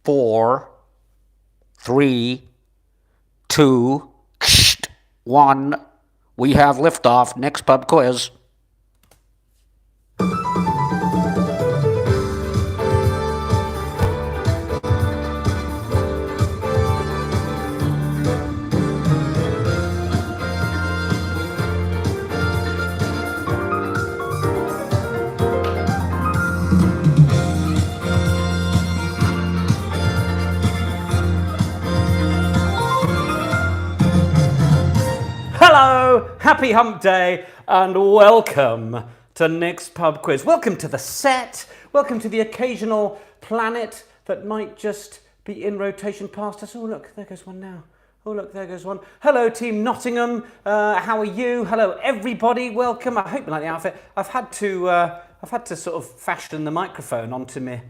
4, 3, 2, 1. We have liftoff. Next pub quiz. Hello, happy hump day, and welcome to Nick's Pub Quiz. Welcome to the set, welcome to the occasional planet that might just be in rotation past us. Oh look, there goes one now. Oh look, there goes one. Hello Team Nottingham, how are you? Hello everybody, welcome. I hope you like the outfit. I've had to sort of fashion the microphone onto me,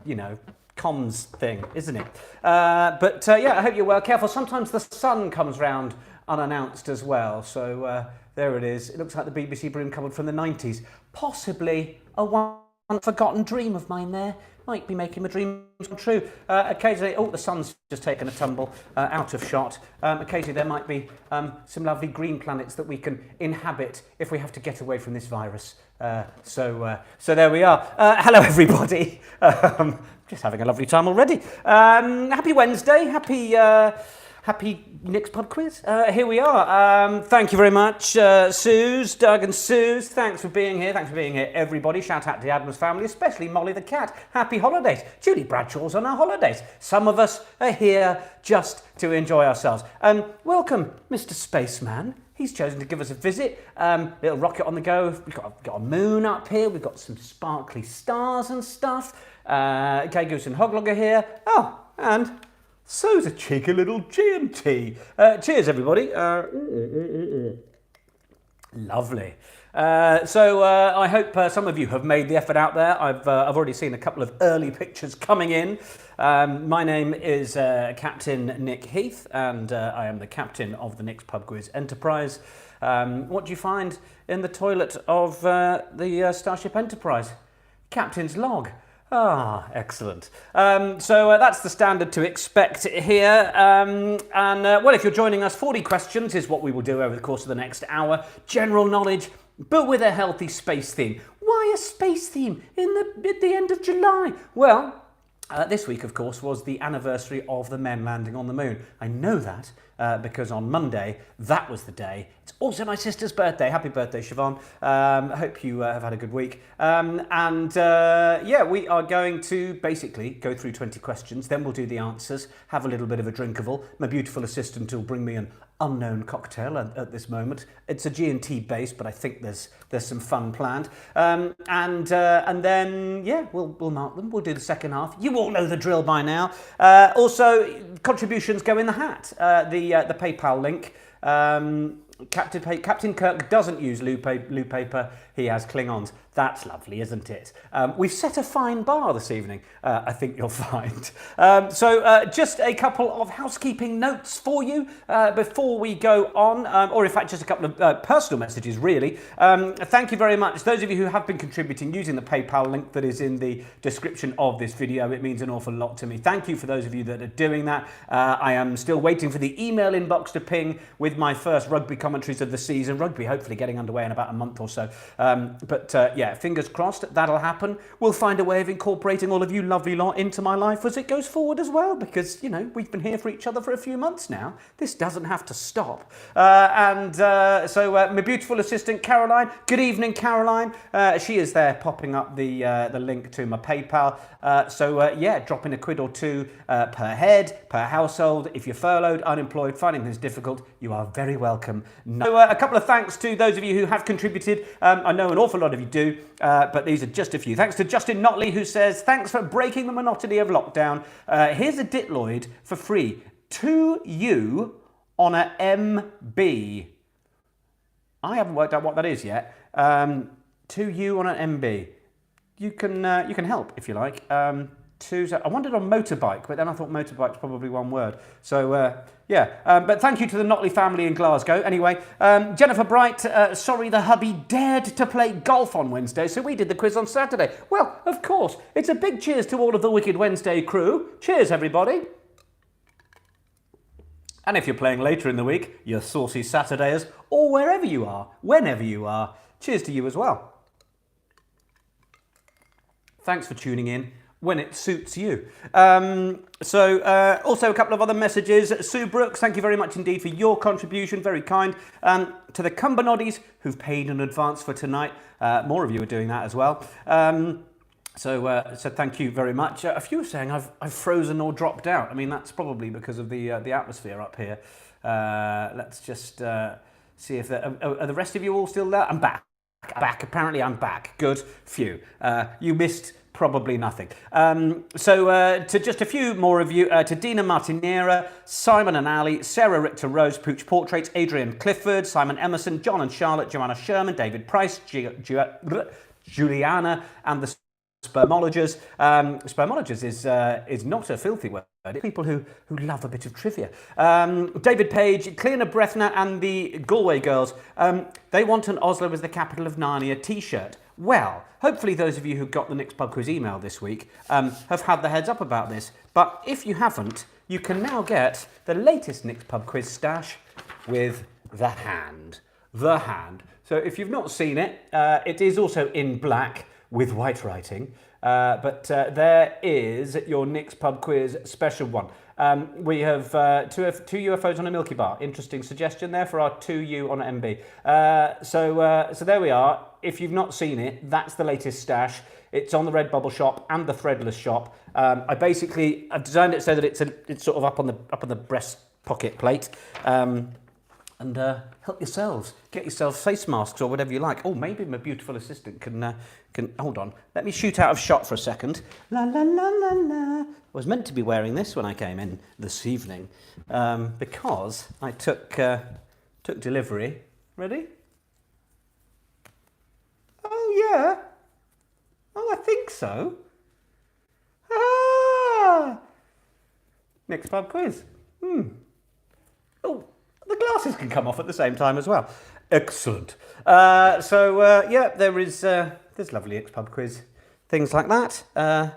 you know, comms thing, isn't it? But yeah, I hope you're well. Careful, sometimes the sun comes round unannounced as well. So there it is. It looks like the BBC broom cupboard from the 90s. Possibly a one forgotten dream of mine there. Might be making my dreams come true. Occasionally, oh, the sun's just taken a tumble out of shot. Occasionally there might be some lovely green planets that we can inhabit if we have to get away from this virus. So there we are. Hello everybody. Just having a lovely time already. Happy Wednesday. Happy Nick's Pub Quiz. Here we are. Thank you very much, Suze, Doug and Suze. Thanks for being here. Thanks for being here, everybody. Shout out to the Adams family, especially Molly the cat. Happy holidays. Julie Bradshaw's on our holidays. Some of us are here just to enjoy ourselves. Welcome, Mr. Spaceman. He's chosen to give us a visit. Little rocket on the go. We've got a moon up here. We've got some sparkly stars and stuff. Gay Goose and Hoglogger here. Oh, and so's a cheeky little G&T. Cheers, everybody. Lovely. So I hope some of you have made the effort out there. I've already seen a couple of early pictures coming in. My name is Captain Nick Heath, and I am the captain of the Nick's Pub Quiz Enterprise. What do you find in the toilet of the Starship Enterprise? Captain's log. Ah, excellent. So that's the standard to expect here. Well, if you're joining us, 40 questions is what we will do over the course of the next hour. General knowledge, but with a healthy space theme. Why a space theme at the end of July? Well, this week, of course, was the anniversary of the men landing on the moon. I know that because on Monday, that was the day. It's also my sister's birthday. Happy birthday, Siobhan. I hope you have had a good week. Yeah, we are going to basically go through 20 questions. Then we'll do the answers, have a little bit of a drinkable. My beautiful assistant will bring me an unknown cocktail at this moment. It's a G&T base, but I think there's some fun planned. And then, yeah, we'll mark them. We'll do the second half. You all know the drill by now. Also, contributions go in the hat. The PayPal link. Captain Kirk doesn't use loo paper. He has Klingons. That's lovely, isn't it? We've set a fine bar this evening, I think you'll find. So just a couple of housekeeping notes for you before we go on, or in fact just a couple of personal messages really. Thank you very much. Those of you who have been contributing using the PayPal link that is in the description of this video, it means an awful lot to me. Thank you for those of you that are doing that. I am still waiting for the email inbox to ping with my first rugby commentaries of the season. Rugby hopefully getting underway in about a month or so. Yeah, fingers crossed that'll happen. We'll find a way of incorporating all of you lovely lot into my life as it goes forward as well, because, you know, we've been here for each other for a few months now. This doesn't have to stop. So my beautiful assistant, Caroline. Good evening, Caroline. She is there popping up the link to my PayPal. Yeah, dropping a quid or two per head, per household. If you're furloughed, unemployed, finding things difficult, you are very welcome. So a couple of thanks to those of you who have contributed. I know an awful lot of you do, but these are just a few. Thanks to Justin Notley, who says, thanks for breaking the monotony of lockdown. Here's a ditloid for free. 2U on a MB. I haven't worked out what that is yet. 2U on an MB. You can help if you like. I wanted on motorbike, but then I thought motorbike's probably one word. So, but thank you to the Notley family in Glasgow. Anyway, Jennifer Bright, sorry the hubby dared to play golf on Wednesday, so we did the quiz on Saturday. Well, of course, it's a big cheers to all of the Wicked Wednesday crew. Cheers, everybody. And if you're playing later in the week, you saucy Saturdayers, or wherever you are, whenever you are, cheers to you as well. Thanks for tuning in when it suits you. Also a couple of other messages. Sue Brooks, thank you very much indeed for your contribution, very kind. To the Cumber-Noddies who've paid in advance for tonight, more of you are doing that as well. So thank you very much. A few are saying I've frozen or dropped out. I mean, that's probably because of the atmosphere up here. Let's just see if are the rest of you all still there? I'm back. Apparently I'm back. Good. Phew. You missed probably nothing. To just a few more of you, to Dina Martinera, Simon and Ali, Sarah Richter Rose, Pooch Portraits, Adrian Clifford, Simon Emerson, John and Charlotte, Joanna Sherman, David Price, Juliana, and the Spermologers. Spermologers is not a filthy word. It's people who love a bit of trivia. David Page, Clearna Brethna and the Galway girls, they want an Oslo as the capital of Narnia t-shirt. Well, hopefully those of you who got the Nick's Pub Quiz email this week have had the heads up about this. But if you haven't, you can now get the latest Nick's Pub Quiz stash with the hand. The hand. So if you've not seen it, it is also in black with white writing. But there is your Nick's Pub Quiz special one. We have two UFOs on a Milky Bar. Interesting suggestion there for our 2U on MB. So there we are. If you've not seen it, that's the latest stash. It's on the Redbubble shop and the Threadless shop. I've designed it so that it's sort of up on the breast pocket plate. And help yourselves. Get yourselves face masks or whatever you like. Oh, maybe my beautiful assistant can hold on. Let me shoot out of shot for a second. La la la la la. I was meant to be wearing this when I came in this evening because I took delivery. Ready? Oh yeah. Oh, I think so. Ah. Next pub quiz. Oh. The glasses can come off at the same time as well. Excellent. There's lovely X-Pub quiz, things like that.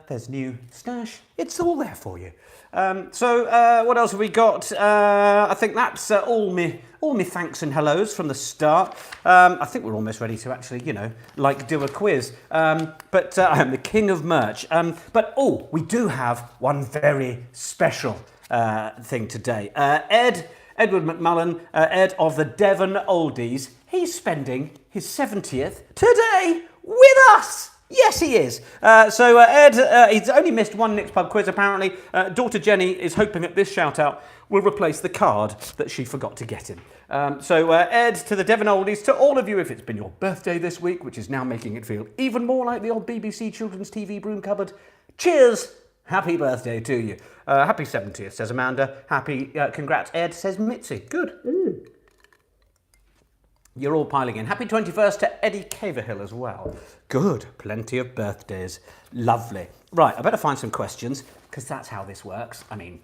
There's new stash. It's all there for you. What else have we got? I think that's all me thanks and hellos from the start. I think we're almost ready to actually, do a quiz. But I am the king of merch. We do have one very special thing today. Edward McMullen, Ed of the Devon Oldies, he's spending his 70th today with us. Yes, he is. Ed, he's only missed one Nick's Pub Quiz, apparently. Daughter Jenny is hoping that this shout-out will replace the card that she forgot to get him. Ed, to the Devon Oldies, to all of you, if it's been your birthday this week, which is now making it feel even more like the old BBC Children's TV broom cupboard, cheers! Happy birthday to you. Happy 70th, says Amanda. Happy, congrats, Ed, says Mitzi. Good. You're all piling in. Happy 21st to Eddie Caverhill as well. Good. Plenty of birthdays. Lovely. Right, I better find some questions, because that's how this works. I mean,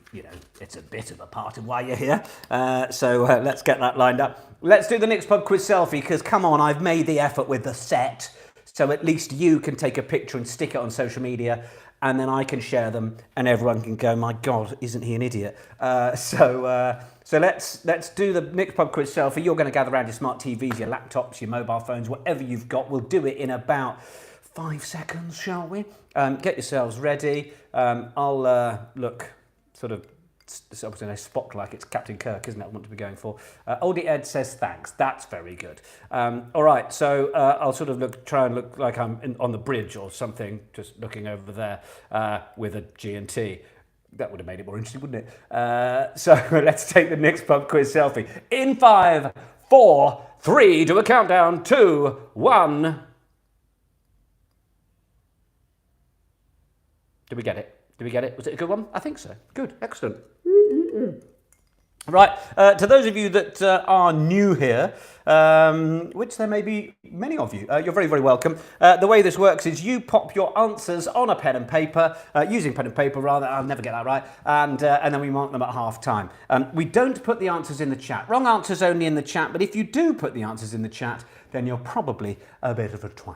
it's a bit of a part of why you're here. Let's get that lined up. Let's do the Nick's Pub Quiz selfie, because come on, I've made the effort with the set, so at least you can take a picture and stick it on social media, and then I can share them, and everyone can go, my God, isn't he an idiot? So let's do the Nick's Pub Quiz selfie. You're going to gather around your smart TVs, your laptops, your mobile phones, whatever you've got. We'll do it in about 5 seconds, shall we? Get yourselves ready. I'll look sort of spot like it's Captain Kirk, isn't it? I want to be going for. Oldie Ed says thanks. That's very good. All right, so I'll sort of try and look like I'm on the bridge or something, just looking over there with a G&T. That would have made it more interesting, wouldn't it? So let's take the Nick's Pub Quiz selfie. In 5, 4, 3, do a countdown, 2, 1. Did we get it? Was it a good one? I think so. Good, excellent. Right, to those of you that are new here, which there may be many of you, you're very, very welcome. The way this works is you pop your answers on a pen and paper, using pen and paper rather, I'll never get that right, and then we mark them at half time. We don't put the answers in the chat. Wrong answers only in the chat, but if you do put the answers in the chat, then you're probably a bit of a twat.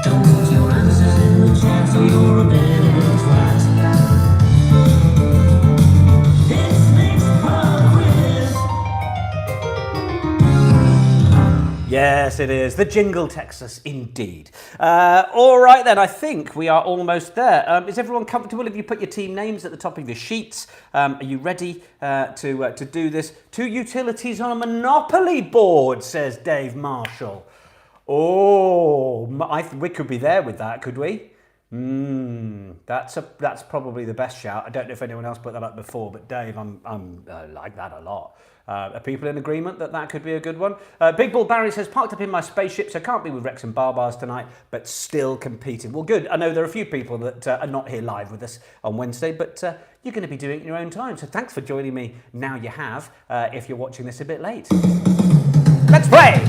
Don't put your answers in the chat, so you're a bit of a twat. It's Nick's Pub Quiz. Yes, it is. The jingle, Texas, indeed. All right, then. I think we are almost there. Is everyone comfortable? Have you put your team names at the top of your sheets? Are you ready to do this? 2 utilities on a Monopoly board, says Dave Marshall. Oh, we could be there with that, could we? That's probably the best shout. I don't know if anyone else put that up before, but Dave, I like that a lot. Are people in agreement that that could be a good one? Big Bull Barry says, parked up in my spaceship, so can't be with Rex and Barbars tonight, but still competing. Well, good. I know there are a few people that are not here live with us on Wednesday, but you're going to be doing it in your own time. So thanks for joining me. Now you have, if you're watching this a bit late. Let's play.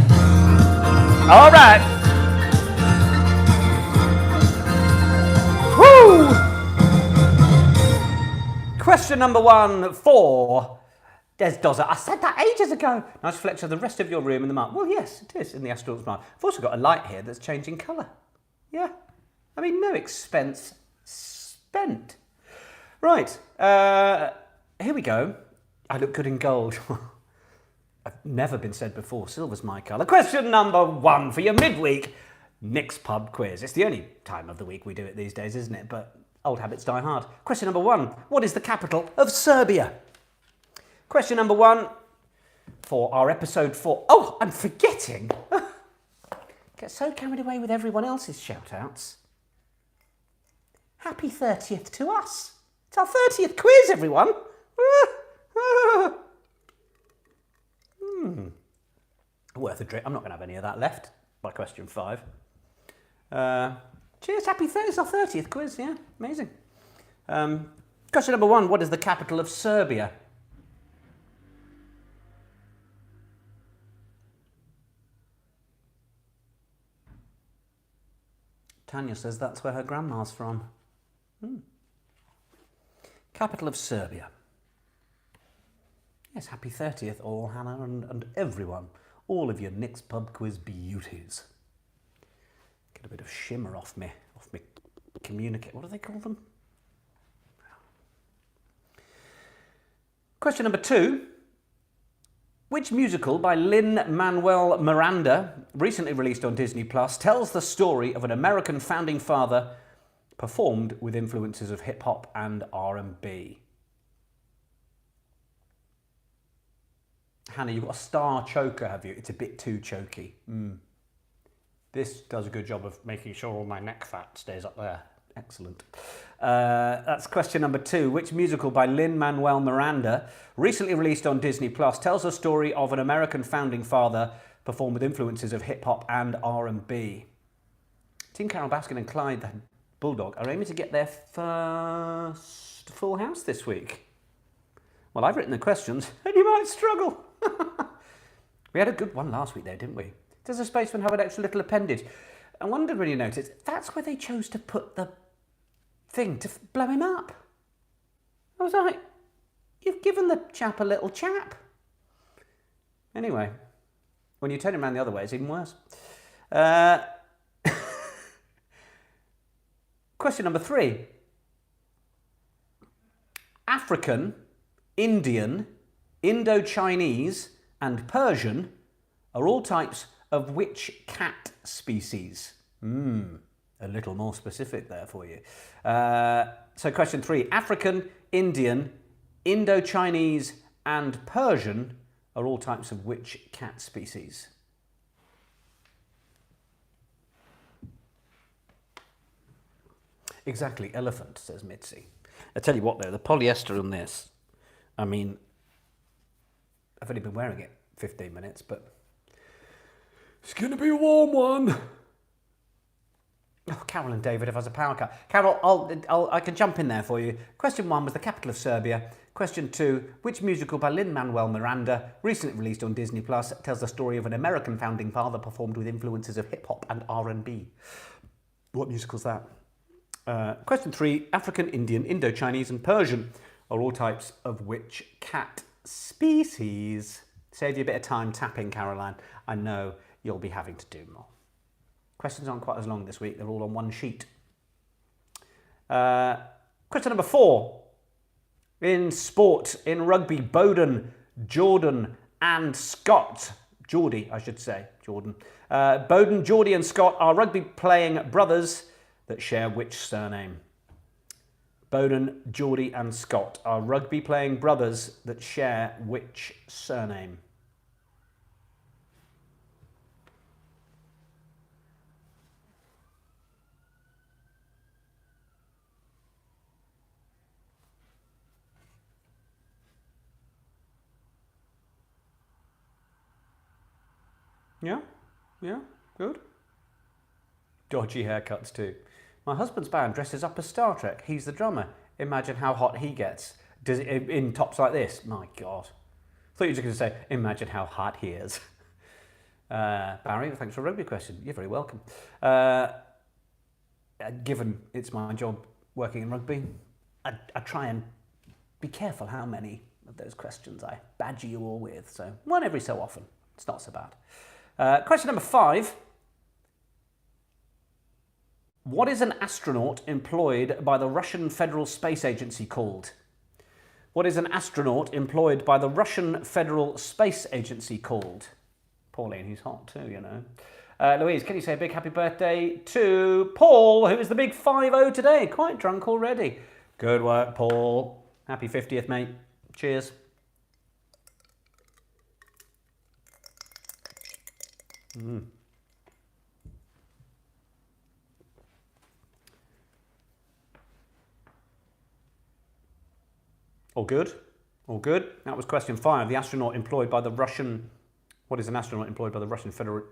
All right. Woo! Question number 1 for Des Dozer. I said that ages ago. Nice reflection of the rest of your room in the mark. Well, yes, it is in the astronaut's mark. I've also got a light here that's changing colour. Yeah. I mean, no expense spent. Right. Here we go. I look good in gold. I've never been said before. Silver's my colour. Question number 1 for your midweek Nick's Pub Quiz. It's the only time of the week we do it these days, isn't it? But old habits die hard. Question number 1. What is the capital of Serbia? Question number 1 for our episode 4. Oh, I'm forgetting. Get so carried away with everyone else's shout-outs. Happy 30th to us. It's our 30th quiz, everyone. Worth a drink. I'm not going to have any of that left by question 5. Cheers, happy 30th. It's our 30th quiz, yeah, amazing. Question number 1, what is the capital of Serbia? Tanya says that's where her grandma's from. Capital of Serbia. Yes, happy 30th, all Hannah and everyone. All of your Nick's Pub Quiz beauties. Get a bit of shimmer off me communicate. What do they call them? Question number 2. Which musical by Lin-Manuel Miranda, recently released on Disney Plus, tells the story of an American founding father performed with influences of hip-hop and R&B? Hannah, you've got a star choker, have you? It's a bit too choky. This does a good job of making sure all my neck fat stays up there. Excellent. That's question number 2. Which musical by Lin-Manuel Miranda, recently released on Disney Plus, tells the story of an American founding father performed with influences of hip-hop and R&B? Team Carol Baskin and Clyde, the Bulldog, are aiming to get their first full house this week. Well, I've written the questions, and you might struggle. We had a good one last week, though, didn't we? Does a spaceman have an extra little appendage? I wondered when you noticed, that's where they chose to put the thing to blow him up. I was like, you've given the chap a little chap. Anyway, when you turn him around the other way, it's even worse. Question number 3. African, Indian, Indo-Chinese and Persian are all types of which cat species? A little more specific there for you. So question 3. African, Indian, Indo-Chinese and Persian are all types of which cat species? Exactly, elephant, says Mitzi. I tell you what though, the polyester on this, I mean, I've only been wearing it 15 minutes, but it's going to be a warm one. Oh, Carol and David have us a power cut. Carol, I can jump in there for you. Question 1 was the capital of Serbia. Question 2. Which musical by Lin-Manuel Miranda, recently released on Disney Plus, tells the story of an American founding father performed with influences of hip-hop and R&B? What musical's that? Question 3. African, Indian, Indo-Chinese and Persian are all types of which cat species? Save you a bit of time tapping, Caroline. I know you'll be having to do more. Questions aren't quite as long this week. They're all on one sheet. Question number 4. In sport, in rugby, Bowden, Jordan and Scott, Geordie, I should say, Jordan. Bowden, Geordie and Scott are rugby playing brothers that share which surname? Bowden, Geordie and Scott are rugby playing brothers that share which surname? Yeah, good. Dodgy haircuts too. My husband's band dresses up as Star Trek. He's the drummer. Imagine how hot he gets. Does it in tops like this? My God. I thought you were just going to say, imagine how hot he is. Barry, thanks for a rugby question. You're very welcome. Given it's my job working in rugby, I try and be careful how many of those questions I badger you all with. So one every so often. It's not so bad. Question number 5. What is an astronaut employed by the Russian Federal Space Agency called? What is an astronaut employed by the Russian Federal Space Agency called? Pauline, he's hot too, you know. Louise, can you say a big happy birthday to Paul, who is the big 5-0 today? Quite drunk already. Good work, Paul. Happy 50th, mate. Cheers. All good? All good? That was question 5. The astronaut employed by the Russian... What is an astronaut employed by the Russian Federal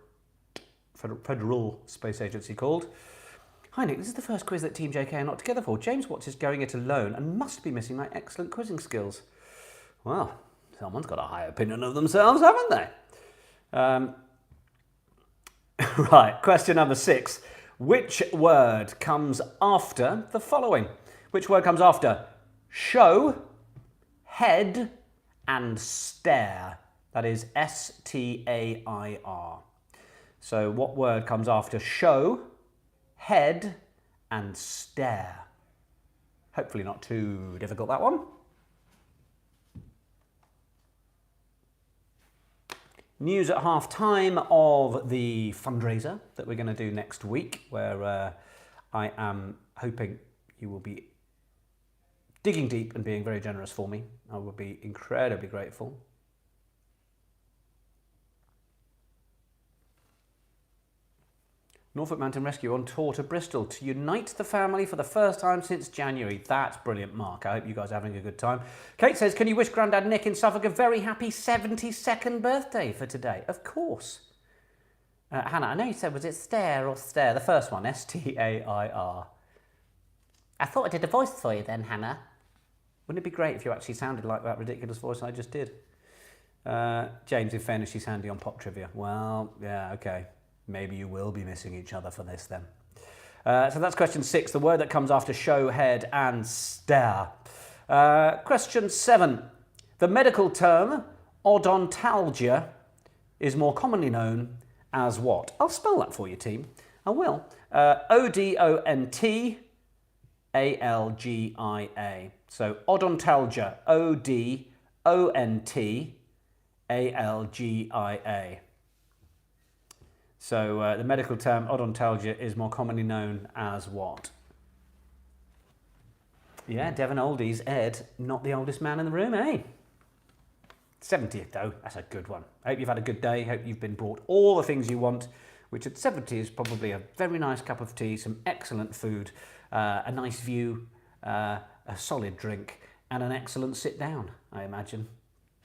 Space Agency called? Hi Nick, this is the first quiz that Team JK are not together for. James Watts is going it alone and must be missing my excellent quizzing skills. Well, someone's got a high opinion of themselves, haven't they? Right, question number 6. Which word comes after the following? Which word comes after show, head, and stare? That is S-T-A-I-R. So what word comes after show, head, and stare? Hopefully not too difficult, that one. News at half time of the fundraiser that we're going to do next week, where I am hoping you will be digging deep and being very generous for me. I will be incredibly grateful. Norfolk Mountain Rescue on tour to Bristol to unite the family for the first time since January. That's brilliant, Mark. I hope you guys are having a good time. Kate says, can you wish Grandad Nick in Suffolk a very happy 72nd birthday for today? Of course. Hannah, I know you said, was it stare or stare? The first one, S-T-A-I-R. I thought I did a voice for you then, Hannah. Wouldn't it be great if you actually sounded like that ridiculous voice I just did? James, in fairness, she's handy on pop trivia. Well, yeah, okay. Maybe you will be missing each other for this then. So that's question 6, the word that comes after show, head, and stare. Question 7. The medical term odontalgia is more commonly known as what? I'll spell that for you, team. I will. O-D-O-N-T-A-L-G-I-A. So odontalgia, O-D-O-N-T-A-L-G-I-A. So the medical term odontalgia is more commonly known as what? Yeah, Devon Oldies, Ed, not the oldest man in the room, eh? 70th though, that's a good one. I hope you've had a good day, hope you've been brought all the things you want, which at 70 is probably a very nice cup of tea, some excellent food, a nice view, a solid drink, and an excellent sit down, I imagine.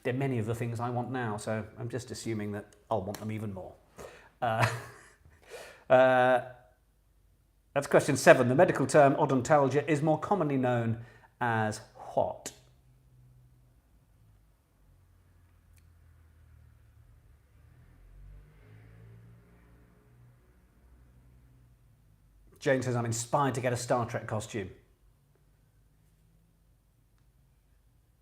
They're many of the things I want now, so I'm just assuming that I'll want them even more. That's question 7. The medical term odontalgia is more commonly known as what? Jane says, I'm inspired to get a Star Trek costume.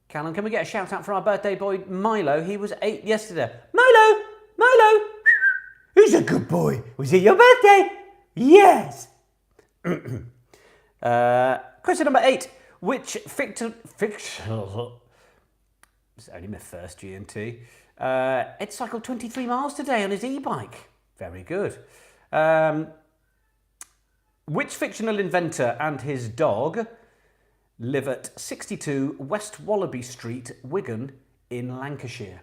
Callum, can we get a shout out for our birthday boy Milo? He was 8 yesterday. Milo! Who's a good boy? Was it your birthday? Yes! Question number 8. Which fictional... It's only my first G&T. Ed cycled 23 miles today on his e-bike. Very good. Which fictional inventor and his dog live at 62 West Wallaby Street, Wigan, in Lancashire?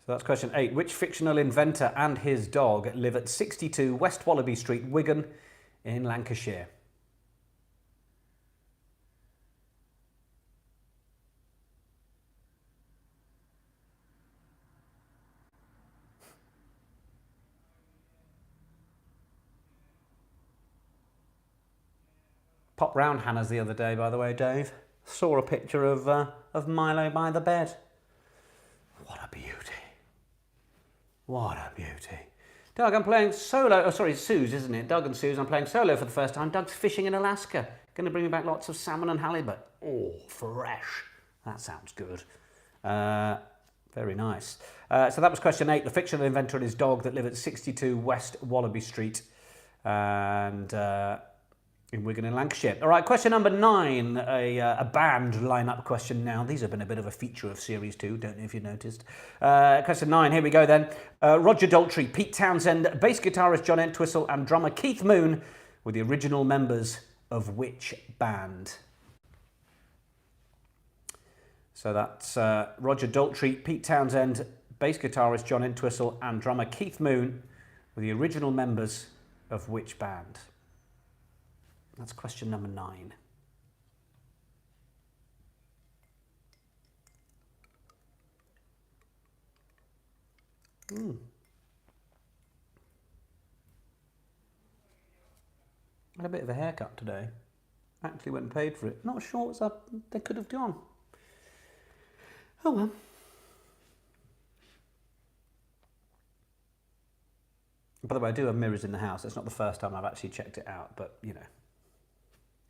So that's question 8. Which fictional inventor and his dog live at 62 West Wallaby Street, Wigan, in Lancashire? Popped round Hannah's the other day, by the way, Dave. Saw a picture of Milo by the bed. What a beauty. What a beauty. Doug, I'm playing solo. Oh, sorry, Suze, isn't it? Doug and Suze, I'm playing solo for the first time. Doug's fishing in Alaska. Going to bring me back lots of salmon and halibut. Oh, fresh. That sounds good. Very nice. So that was question 8. The fictional inventor and his dog that live at 62 West Wallaby Street. And... in Wigan in Lancashire. All right, question number 9, a band lineup question now. These have been a bit of a feature of Series 2, don't know if you noticed. Question 9, here we go then. Roger Daltrey, Pete Townsend, bass guitarist John Entwistle and drummer Keith Moon were the original members of which band? So that's Roger Daltrey, Pete Townsend, bass guitarist John Entwistle and drummer Keith Moon were the original members of which band? That's question number 9. I had a bit of a haircut today. Actually went and paid for it. Not sure what's up. They could have gone. Oh well. By the way, I do have mirrors in the house. It's not the first time I've actually checked it out, but you know.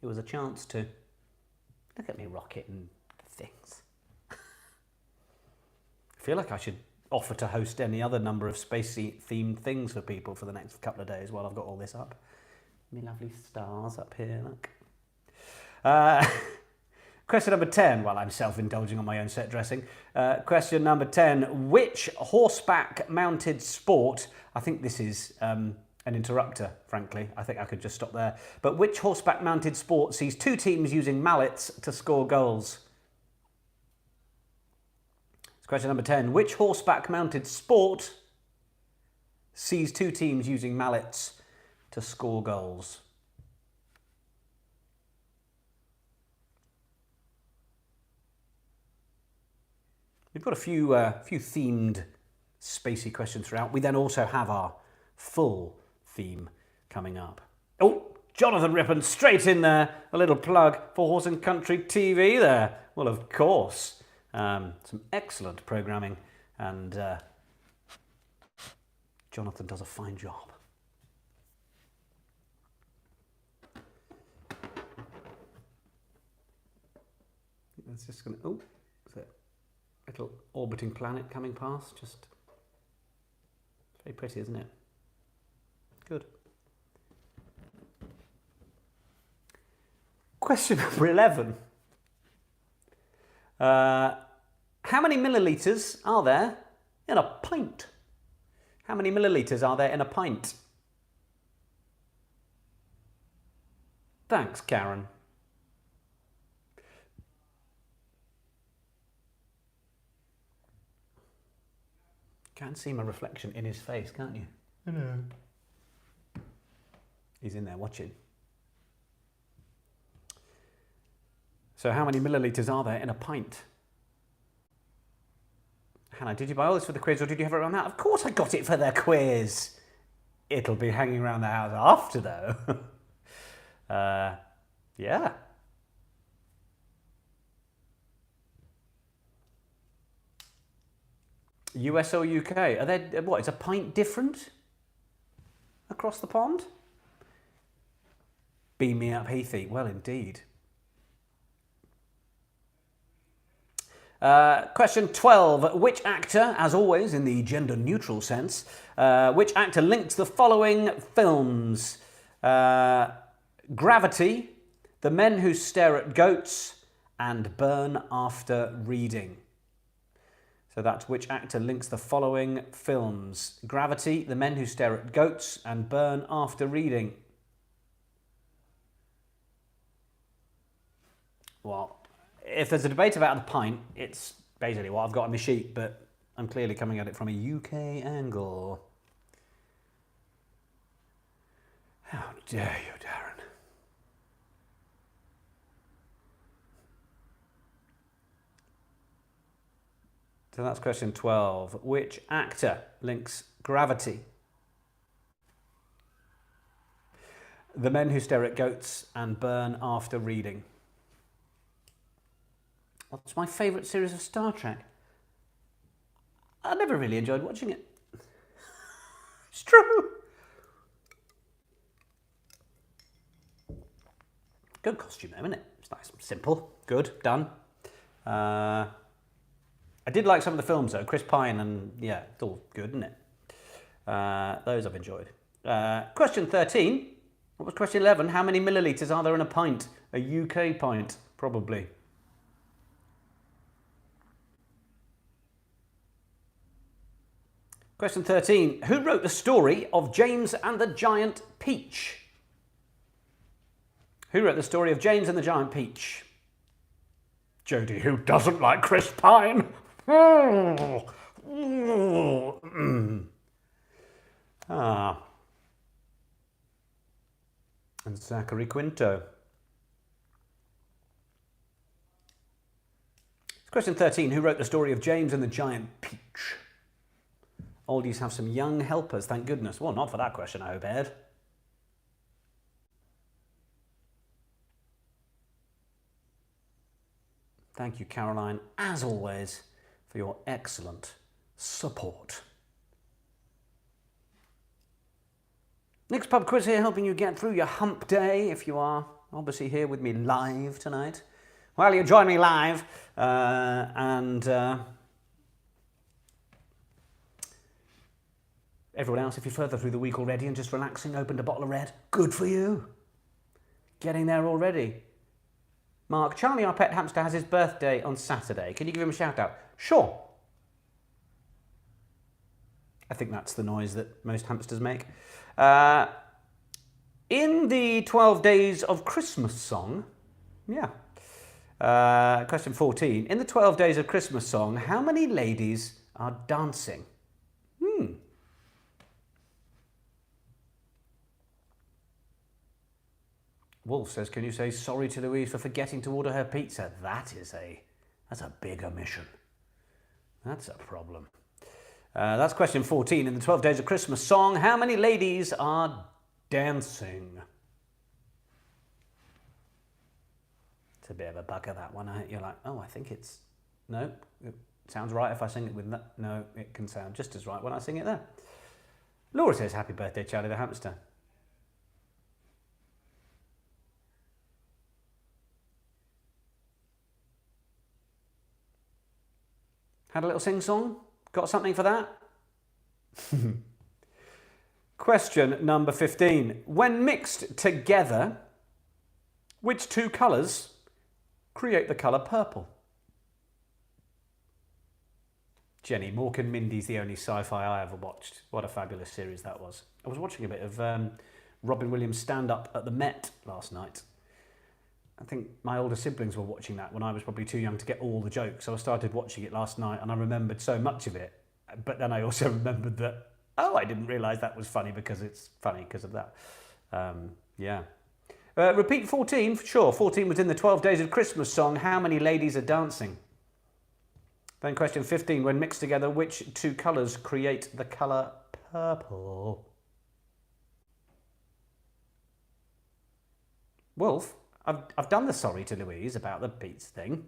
It was a chance to look at me rocket and things. I feel like I should offer to host any other number of spacey themed things for people for the next couple of days while I've got all this up. Me lovely stars up here, look. Question number 10, while I'm self-indulging on my own set dressing. Question number 10, which horseback mounted sport, I think this is an interrupter, frankly. I think I could just stop there. But which horseback mounted sport sees two teams using mallets to score goals? It's question number 10. Which horseback mounted sport sees two teams using mallets to score goals? We've got a few themed spacey questions throughout. We then also have our full theme coming up. Oh, Jonathan Rippon, straight in there. A little plug for Horse and Country TV there. Well, of course. Some excellent programming, and Jonathan does a fine job. It's just going to... Oh, is it a little orbiting planet coming past? Just very pretty, isn't it? Good. Question number 11. How many millilitres are there in a pint? How many millilitres are there in a pint? Thanks, Karen. Can't see my reflection in his face, can't you? Hello. He's in there watching. So how many millilitres are there in a pint? Hannah, did you buy all this for the quiz or did you have it around that? Of course I got it for the quiz. It'll be hanging around the house after though. Yeah. US or UK? Are they, what, is a pint different across the pond? Beam me up, Heathy. Well, indeed. Question 12. Which actor, as always in the gender neutral sense, which actor links the following films? Gravity, The Men Who Stare at Goats, and Burn After Reading. So that's which actor links the following films? Gravity, The Men Who Stare at Goats, and Burn After Reading. Well, if there's a debate about the pint, it's basically what I've got on my sheet, but I'm clearly coming at it from a UK angle. How dare you, Darren? So that's question 12. Which actor links Gravity, The Men Who Stare at Goats, and Burn After Reading? What's my favourite series of Star Trek? I never really enjoyed watching it. It's true. Good costume though, isn't it? It's nice, simple, good, done. I did like some of the films though. Chris Pine and yeah, it's all good, isn't it? Those I've enjoyed. Question 13. What was question 11? How many millilitres are there in a pint? A UK pint, probably. Question 13. Who wrote the story of James and the Giant Peach? Who wrote the story of James and the Giant Peach? Jodie, who doesn't like Chris Pine? Ah. And Zachary Quinto. Question 13. Who wrote the story of James and the Giant Peach? Oldies have some young helpers, thank goodness. Well, not for that question, I hope, Ed. Thank you, Caroline, as always, for your excellent support. Next pub quiz here, helping you get through your hump day, if you are obviously here with me live tonight. Well, you join me live, everyone else, if you're further through the week already and just relaxing, opened a bottle of red, good for you. Getting there already. Mark, Charlie, our pet hamster, has his birthday on Saturday. Can you give him a shout out? Sure. I think that's the noise that most hamsters make. In the 12 Days of Christmas song, yeah. Question 14. In the 12 Days of Christmas song, how many ladies are dancing? Wolf says, can you say sorry to Louise for forgetting to order her pizza? That's a big omission. That's a problem. That's question 14. In the 12 Days of Christmas song, how many ladies are dancing? It's a bit of a bugger, that one. You're like, oh, I think it's... No, it sounds right if I sing it with that. No, it can sound just as right when I sing it there. Laura says, happy birthday, Charlie the hamster. Had a little sing-song? Got something for that? Question number 15. When mixed together, which two colours create the colour purple? Jenny, Mork and Mindy's the only sci-fi I ever watched. What a fabulous series that was. I was watching a bit of Robin Williams stand-up at the Met last night. I think my older siblings were watching that when I was probably too young to get all the jokes. So I started watching it last night and I remembered so much of it. But then I also remembered that, oh, I didn't realise that was funny because it's funny because of that. Yeah. Repeat 14, sure. 14 was in the 12 Days of Christmas song. How many ladies are dancing? Then question 15, when mixed together, which two colours create the colour purple? Wolf, I've done the sorry to Louise about the pizza thing.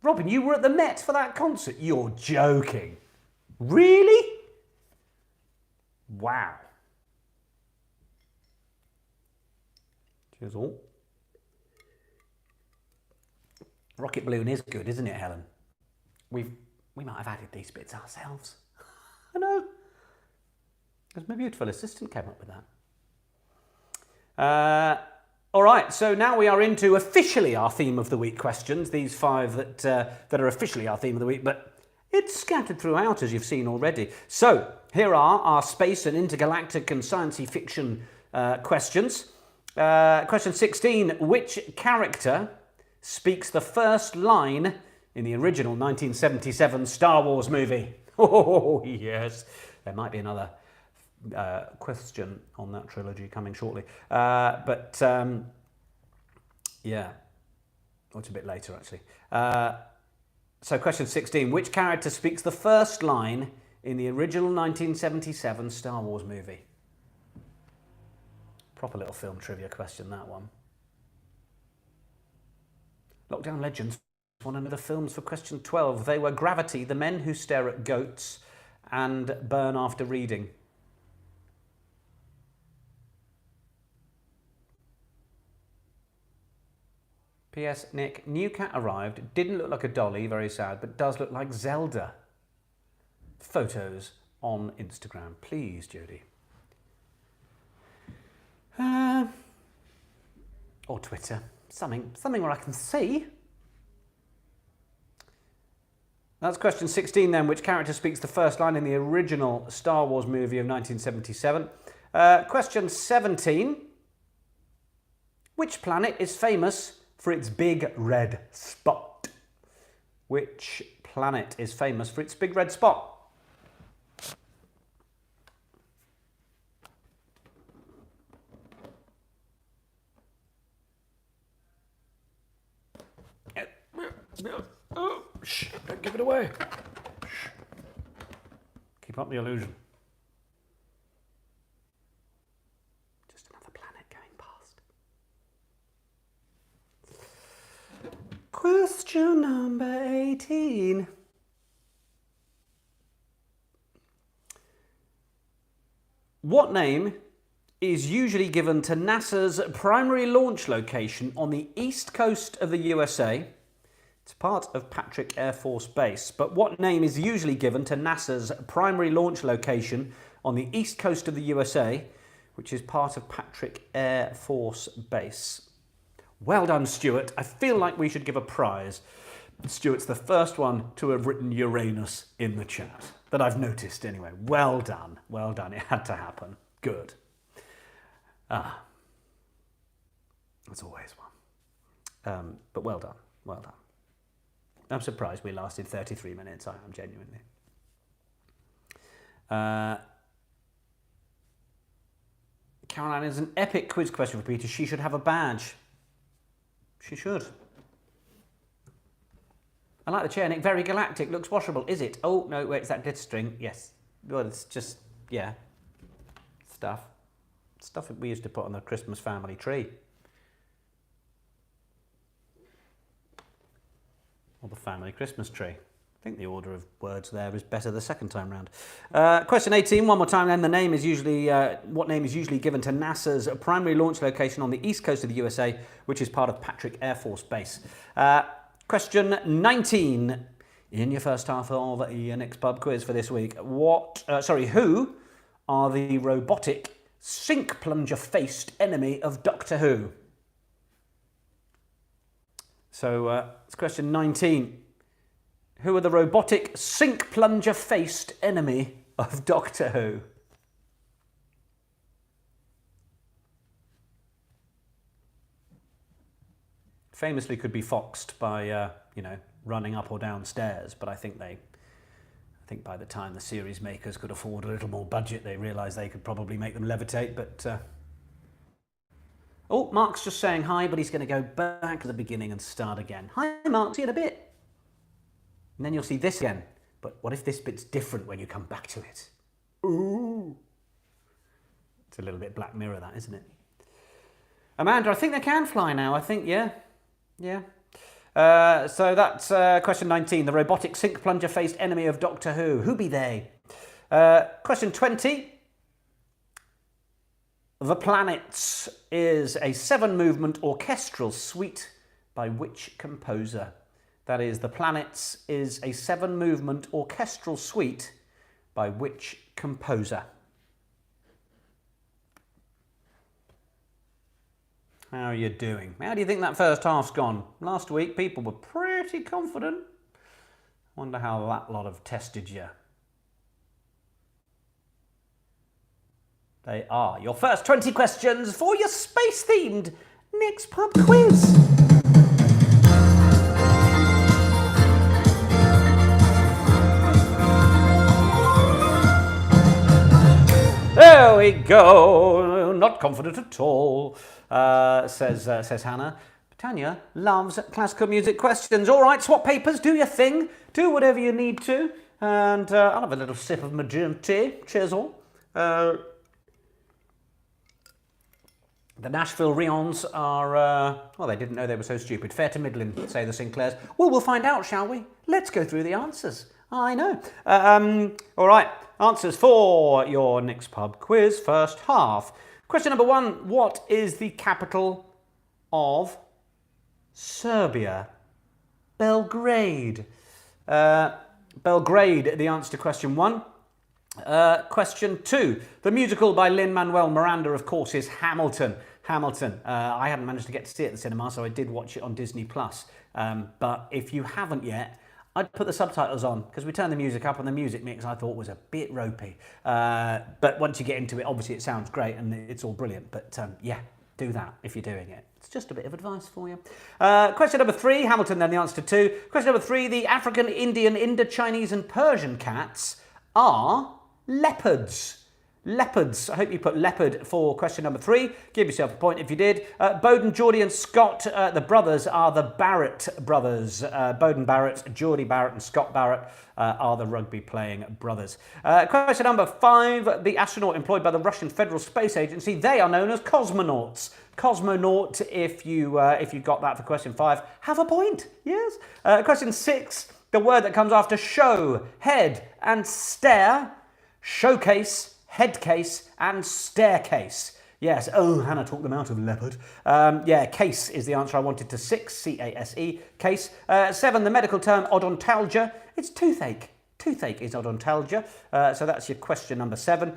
Robin, you were at the Met for that concert? You're joking. Really? Wow. Cheers all. Rocket balloon is good, isn't it, Helen? We might have added these bits ourselves. I know. Because my beautiful assistant came up with that. All right, so now we are into officially our theme of the week questions. These 5 that are officially our theme of the week, but it's scattered throughout, as you've seen already. So here are our space and intergalactic and science fiction questions. Question 16: which character speaks the first line in the original 1977 Star Wars movie? Oh, yes. There might be another question on that trilogy coming shortly. Yeah. Oh, it's a bit later, actually. So question 16. Which character speaks the first line in the original 1977 Star Wars movie? Proper little film trivia question, that one. Lockdown Legends, one of the films for question 12. They were Gravity, The Men Who Stare at Goats, and Burn After Reading. P.S. Nick, new cat arrived. Didn't look like a dolly, very sad, but does look like Zelda. Photos on Instagram, please, Jodie. Or Twitter. Something where I can see. That's question 16 then. Which character speaks the first line in the original Star Wars movie of 1977? Question 17. Which planet is famous for its big red spot? Which planet is famous for its big red spot? Oh, shh, don't give it away. Shh. Keep up the illusion. Just another planet going past. Question number 18. What name is usually given to NASA's primary launch location on the east coast of the USA? It's part of Patrick Air Force Base, but what name is usually given to NASA's primary launch location on the east coast of the USA, which is part of Patrick Air Force Base? Well done, Stuart. I feel like we should give a prize. Stuart's the first one to have written Uranus in the chat, that I've noticed anyway. Well done. Well done. It had to happen. Good. That's always one. But well done. Well done. I'm surprised we lasted 33 minutes. I am genuinely. Caroline is an epic quiz question for Peter. She should have a badge. She should. I like the chair, Nick. Very galactic. Looks washable. Is it? Oh, no, wait, is that glitter string? Yes. Well, it's just, yeah. Stuff that we used to put on the Christmas family tree. Or the family Christmas tree. I think the order of words there is better the second time round. Question 18, one more time then. The name is usually, what name is usually given to NASA's primary launch location on the east coast of the USA, which is part of Patrick Air Force Base. Question 19, in your first half of the next pub quiz for this week. Who are the robotic sink plunger-faced enemy of Doctor Who? So it's question 19. Who are the robotic sink plunger-faced enemy of Doctor Who? Famously could be foxed by, running up or down stairs, but I think by the time the series makers could afford a little more budget, they realised they could probably make them levitate, but... Oh, Mark's just saying hi, but he's going to go back to the beginning and start again. Hi, Mark, see you in a bit. And then you'll see this again. But what if this bit's different when you come back to it? Ooh. It's a little bit Black Mirror, that, isn't it? Amanda, I think they can fly now. I think, yeah. Yeah. So that's question 19. The robotic sink plunger faced enemy of Doctor Who. Who be they? Question 20. The Planets is a 7-movement orchestral suite by which composer? That is, The Planets is a 7-movement orchestral suite by which composer? How are you doing? How do you think that first half's gone? Last week, people were pretty confident. Wonder how that lot have tested you. They are your first 20 questions for your space-themed next pub quiz. There we go. Not confident at all, says Hannah. Tanya loves classical music questions. All right, swap papers, do your thing. Do whatever you need to. And I'll have a little sip of my gin tea. Cheers all. The Nashville Rions are, well, they didn't know they were so stupid. Fair to middling, say the Sinclairs. Well, we'll find out, shall we? Let's go through the answers. I know. All right, answers for your next pub quiz, first half. Question number 1, what is the capital of Serbia? Belgrade. Belgrade, the answer to question 1. Question 2. The musical by Lin-Manuel Miranda, of course, is Hamilton. Hamilton. I hadn't managed to get to see it at the cinema, so I did watch it on Disney+. But if you haven't yet, I'd put the subtitles on, because we turned the music up and the music mix I thought was a bit ropey. But once you get into it, obviously it sounds great and it's all brilliant. But yeah, do that if you're doing it. It's just a bit of advice for you. Question number 3, Hamilton then the answer to 2. Question number 3, the African, Indian, Indo-Chinese and Persian cats are leopards. Leopards. I hope you put leopard for question number 3. Give yourself a point if you did. Bowden, Geordie and Scott, the brothers, are the Barrett brothers. Bowden Barrett, Geordie Barrett and Scott Barrett are the rugby playing brothers. Question number 5. The astronaut employed by the Russian Federal Space Agency, they are known as cosmonauts. Cosmonaut, if you got that for question 5, have a point. Yes. Question 6. The word that comes after show, head and stare, showcase, headcase and staircase. Yes, oh, Hannah talked them out of leopard. Yeah, case is the answer I wanted to 6, C-A-S-E, case. 7, the medical term odontalgia, it's toothache. Toothache is odontalgia, so that's your question number 7.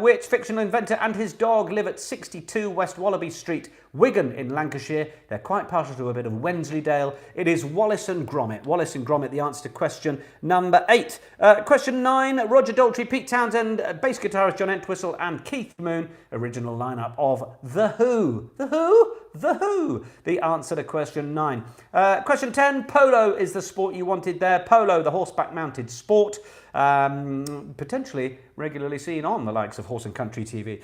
Which fictional inventor and his dog live at 62 West Wallaby Street, Wigan in Lancashire? They're quite partial to a bit of Wensleydale. It is Wallace and Gromit. Wallace and Gromit, the answer to question number 8. Question 9, Roger Daltrey, Pete Townsend, bass guitarist John Entwistle and Keith Moon, original lineup of The Who. The Who? The Who. The answer to question 9. Question 10, polo is the sport you wanted there. Polo, the horseback mounted sport. Potentially regularly seen on the likes of Horse and Country TV.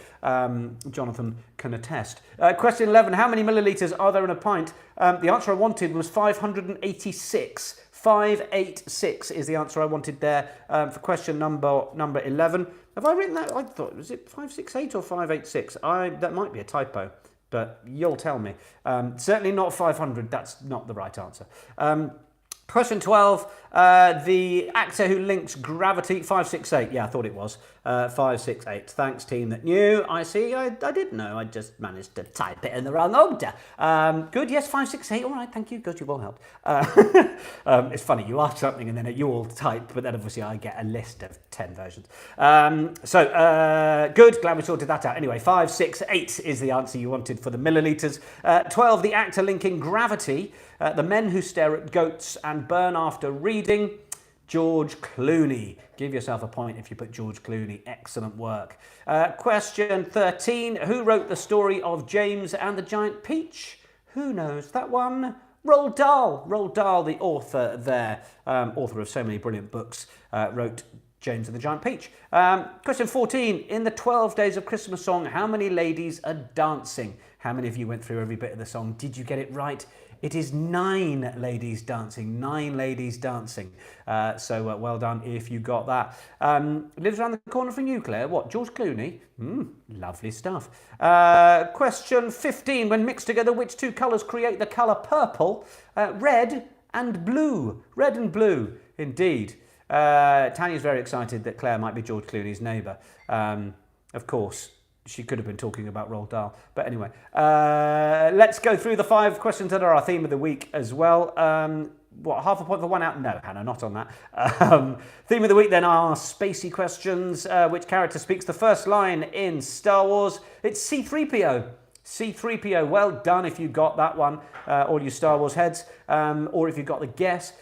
Jonathan can attest. Question 11, how many millilitres are there in a pint? The answer I wanted was 586. 586 is the answer I wanted there for question number 11. Have I written that? I thought, was it 568 or 586? That might be a typo, but you'll tell me. Certainly not 500, that's not the right answer. Question 12, the actor who links gravity, 568, yeah, I thought it was, 568. Thanks, team that knew. I see, I didn't know, I just managed to type it in the wrong order. Good, yes, 568, all right, thank you, good, you've all helped. It's funny, you ask something and then you all type, but then obviously I get a list of 10 versions. Good, glad we sorted that out. Anyway, 568 is the answer you wanted for the millilitres. 12, the actor linking gravity, the men who stare at goats and burn after reading, George Clooney. Give yourself a point if you put George Clooney. Excellent work. Question 13. Who wrote the story of James and the Giant Peach? Who knows that one? Roald Dahl. Roald Dahl, the author there, author of so many brilliant books, wrote James and the Giant Peach. Question 14. In the 12 Days of Christmas song, how many ladies are dancing? How many of you went through every bit of the song? Did you get it right? It is 9 ladies dancing. 9 ladies dancing. So well done if you got that. Lives around the corner from you, Claire. What, George Clooney? Lovely stuff. Question 15. When mixed together, which 2 colours create the colour purple? Red and blue. Red and blue, indeed. Tanya's very excited that Claire might be George Clooney's neighbour. Of course, she could have been talking about Roald Dahl. But anyway, let's go through the 5 questions that are our theme of the week as well. What, half a point for one out? No, Hannah, not on that. Theme of the week then are spacey questions. Which character speaks the first line in Star Wars? It's C-3PO. C-3PO, well done if you got that one, all you Star Wars heads, or if you got the guess.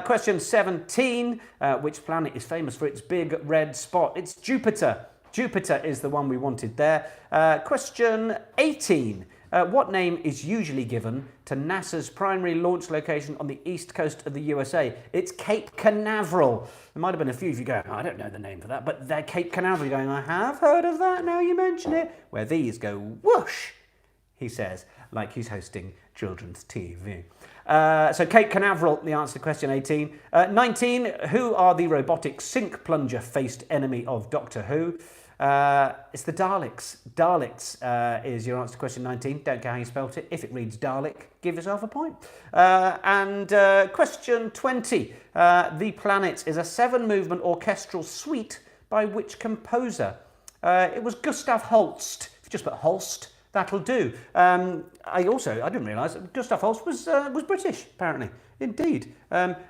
Question 17, which planet is famous for its big red spot? It's Jupiter. Jupiter is the one we wanted there. Question 18, what name is usually given to NASA's primary launch location on the east coast of the USA? It's Cape Canaveral. There might have been a few of you going, I don't know the name for that, but they're Cape Canaveral going, I have heard of that, now you mention it. Where these go whoosh, he says, like he's hosting children's TV. So Cape Canaveral, the answer to question 18. 19, who are the robotic sink plunger faced enemy of Doctor Who? It's the Daleks. Daleks is your answer to question 19. Don't care how you spelt it. If it reads Dalek, give yourself a point. And question 20. The Planet is a 7-movement orchestral suite by which composer? It was Gustav Holst. If you just put Holst, that'll do. I didn't realise Gustav Holst was British, apparently. Indeed.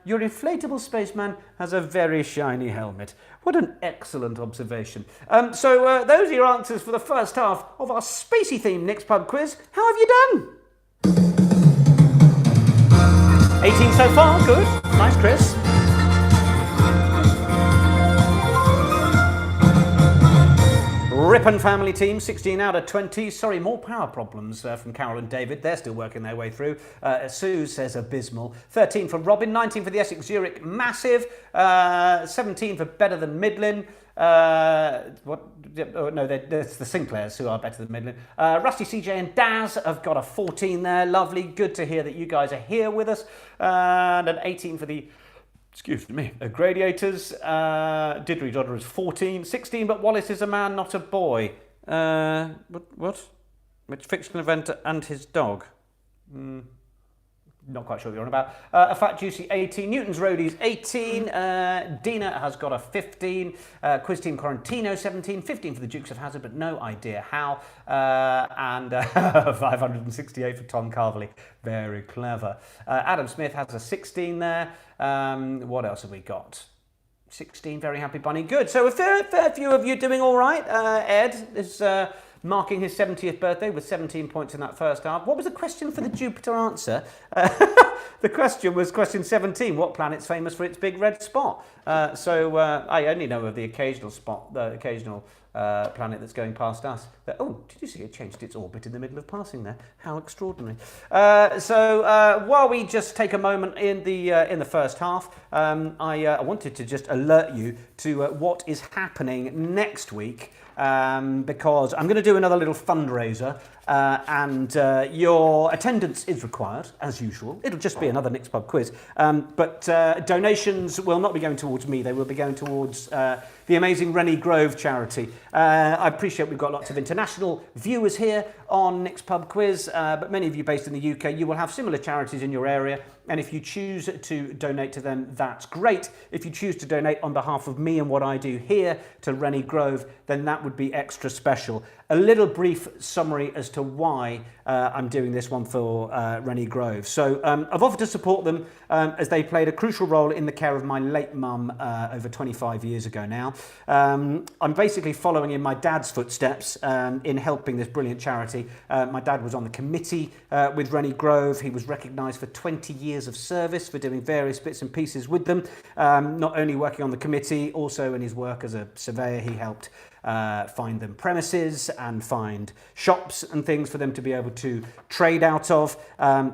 Your inflatable spaceman has a very shiny helmet. What an excellent observation. So those are your answers for the first half of our spacey themed Nick's Pub quiz. How have you done? 18 so far, good. Nice, Chris. Ripon family team, 16 out of 20. Sorry, more power problems from Carol and David. They're still working their way through. Sue says abysmal. 13 for Robin, 19 for the Essex Zurich, massive. 17 for better than Midland. That's the Sinclairs who are better than Midland. Rusty, CJ and Daz have got a 14 there. Lovely. Good to hear that you guys are here with us. And an 18 for the Gradiators. Didgery Dodder is 14. 16, but Wallace is a man, not a boy. What? Which fictional event and his dog? Not quite sure what you're on about. A Fat Juicy 18. Newton's Roadies 18. Dina has got a 15. Quiz Team Quarantino 17. 15 for the Dukes of Hazzard, but no idea how. And 568 for Tom Carverley. Very clever. Adam Smith has a 16 there. What else have we got? 16, very happy bunny. Good. So a fair few of you doing all right. Ed is marking his 70th birthday with 17 points in that first half. What was the question for the Jupiter answer? The question was question 17. What planet's famous for its big red spot? I only know of the occasional spot, the occasional planet that's going past us. Oh, did you see it changed its orbit in the middle of passing there? How extraordinary. While we just take a moment in the first half, I wanted to just alert you to what is happening next week. Because I'm going to do another little fundraiser and your attendance is required, as usual. It'll just be another Nick's Pub quiz. But donations will not be going towards me. They will be going towards the amazing Rennie Grove charity. I appreciate we've got lots of international viewers here on Nick's Pub quiz, but many of you based in the UK, you will have similar charities in your area. And if you choose to donate to them, that's great. If you choose to donate on behalf of me and what I do here to Rennie Grove, then that would be extra special. A little brief summary as to why I'm doing this one for Rennie Grove. So I've offered to support them as they played a crucial role in the care of my late mum over 25 years ago now. I'm basically following in my dad's footsteps in helping this brilliant charity. My dad was on the committee with Rennie Grove. He was recognised for 20 years of service for doing various bits and pieces with them. Not only working on the committee, also in his work as a surveyor, he helped find them premises and find shops and things for them to be able to trade out of.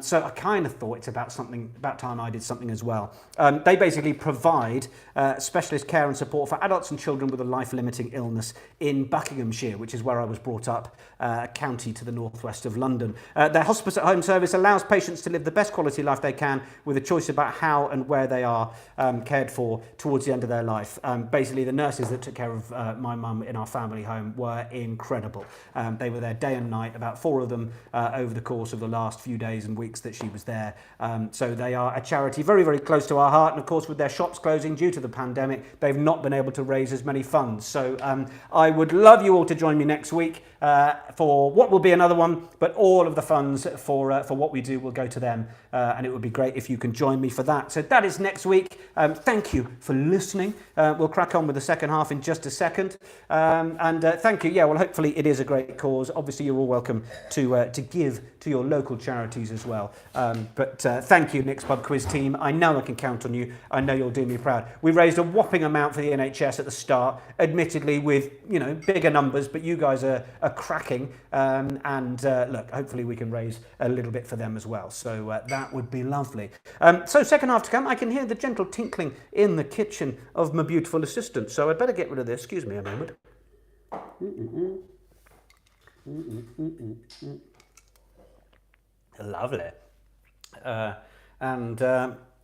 So I kind of thought it's about time I did something as well. They basically provide specialist care and support for adults and children with a life-limiting illness in Buckinghamshire, which is where I was brought up, a county to the northwest of London. Their hospice at home service allows patients to live the best quality life they can with a choice about how and where they are cared for towards the end of their life. Basically, the nurses that took care of my mum in our family home were incredible. They were there day and night, about 4 of them over the course of the last few days and weeks that she was there. So they are a charity very, very close to our heart. And of course, with their shops closing due to the pandemic, they've not been able to raise as many funds. So I would love you all to join me next week for what will be another one, but all of the funds for what we do will go to them. And it would be great if you can join me for that. So that is next week. Thank you for listening. We'll crack on with the second half in just a second. And thank you. Yeah, well, hopefully it is a great cause. Obviously, you're all welcome to give to your local charities as well. But thank you, Nick's Pub Quiz team. I know I can count on you. I know you'll do me proud. We raised a whopping amount for the NHS at the start, admittedly with, you know, bigger numbers, but you guys are cracking. And look, hopefully we can raise a little bit for them as well. So that would be lovely. So second half to come. I can hear the gentle tinkling in the kitchen of my beautiful assistant. So I'd better get rid of this. Excuse me a moment. Lovely.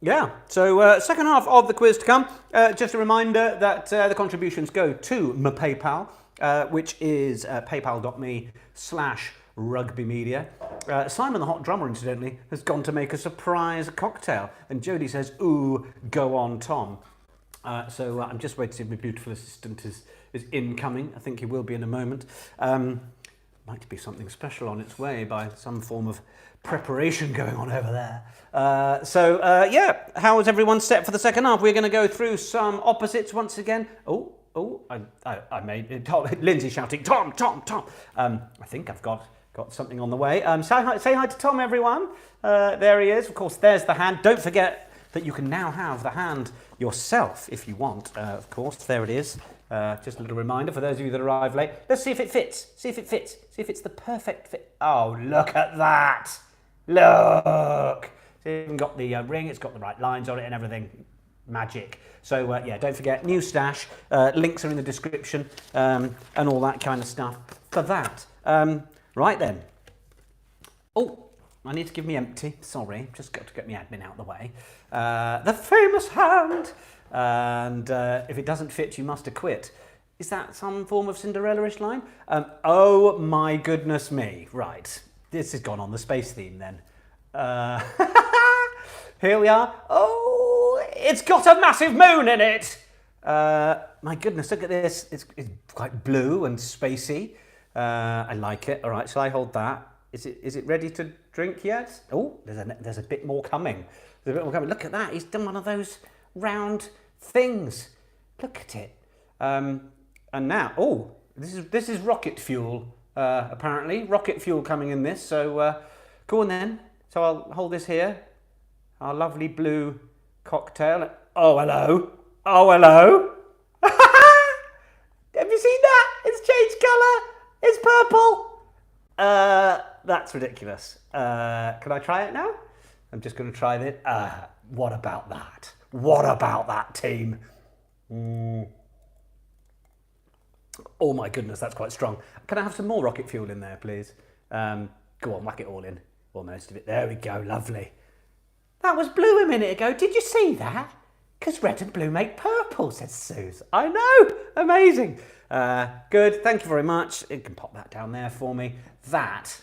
Yeah, so second half of the quiz to come. Just a reminder that the contributions go to my PayPal, which is paypal.me/rugbymedia. Simon the Hot Drummer, incidentally, has gone to make a surprise cocktail. And Jodie says, ooh, go on, Tom. So I'm just waiting to see if my beautiful assistant is incoming. I think he will be in a moment. Might be something special on its way by some form of preparation going on over there. Yeah, how is everyone set for the second half? We're going to go through some opposites once again. I made Lindsay shouting, Tom, Tom, Tom. I think I've got something on the way. Say hi to Tom, everyone. There he is. Of course, there's the hand. Don't forget that you can now have the hand yourself if you want. Of course, there it is. Just a little reminder for those of you that arrive late. Let's see if it fits. See if it fits. See if it's the perfect fit. Oh, look at that. Look. It's even got the ring. It's got the right lines on it and everything. Magic. So, yeah, don't forget, new stash. Links are in the description and all that kind of stuff for that. Right then. Oh, I need to give me empty. Sorry, just got to get my admin out of the way. The famous hand. And if it doesn't fit, you must acquit. Is that some form of Cinderella-ish line? Oh my goodness me. Right. This has gone on the space theme then. Here we are. Oh, it's got a massive moon in it. My goodness, look at this. It's quite blue and spacey. I like it. All right, shall I hold that? Is it ready to drink yet? Oh, there's a bit more coming. There's a bit more coming. Look at that. He's done one of those round things. Look at it. And now, oh, this is rocket fuel. Apparently, rocket fuel coming in this. So go on then. So I'll hold this here. Our lovely blue cocktail. Oh hello. Oh hello. Have you seen that? It's changed colour. It's purple. That's ridiculous. Can I try it now? I'm just going to try this. What about that? What about that, team? Oh my goodness, that's quite strong. Can I have some more rocket fuel in there, please? Go on, whack it all in. Or most of it. There we go, lovely. That was blue a minute ago. Did you see that? Because red and blue make purple, says Suze. I know, amazing. Good, thank you very much. You can pop that down there for me. That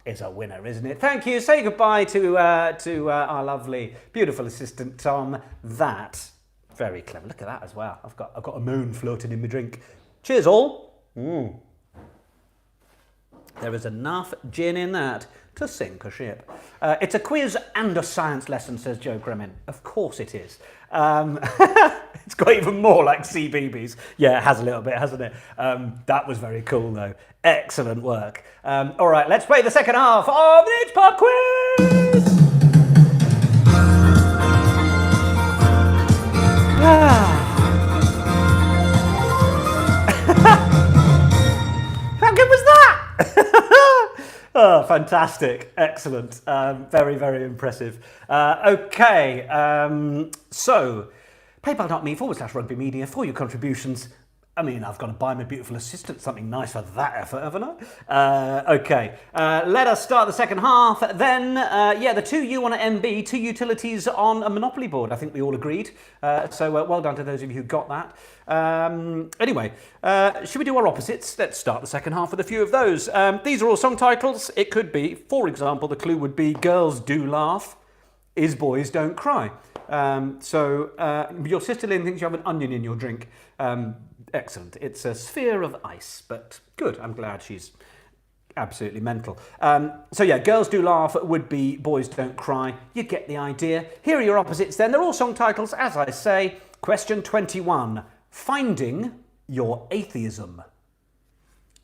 is a winner, isn't it? Thank you. Say goodbye to our lovely, beautiful assistant, Tom. That, very clever. Look at that as well. I've got a moon floating in my drink. Cheers, all. There is enough gin in that to sink a ship. It's a quiz and a science lesson, says Joe Kremen. Of course it is. It's got even more like CBeebies. Yeah, it has a little bit, hasn't it? That was very cool, though. Excellent work. All right, let's play the second half of the It's Pub Quiz! How good was that? Oh, fantastic. Excellent. Very, very impressive. Okay, so paypal.me/rugbymedia for your contributions. I mean, I've got to buy my beautiful assistant something nice for that effort, haven't I? Okay, let us start the second half. Then, the 2U on an MB, 2 utilities on a Monopoly board. I think we all agreed. So well done to those of you who got that. Anyway, should we do our opposites? Let's start the second half with a few of those. These are all song titles. It could be, for example, the clue would be Girls Do Laugh, Is Boys Don't Cry. Your sister Lynn thinks you have an onion in your drink. Excellent. It's a sphere of ice, but good. I'm glad she's absolutely mental. Girls Do Laugh would be Boys Don't Cry. You get the idea. Here are your opposites then. They're all song titles, as I say. Question 21. Finding Your Atheism.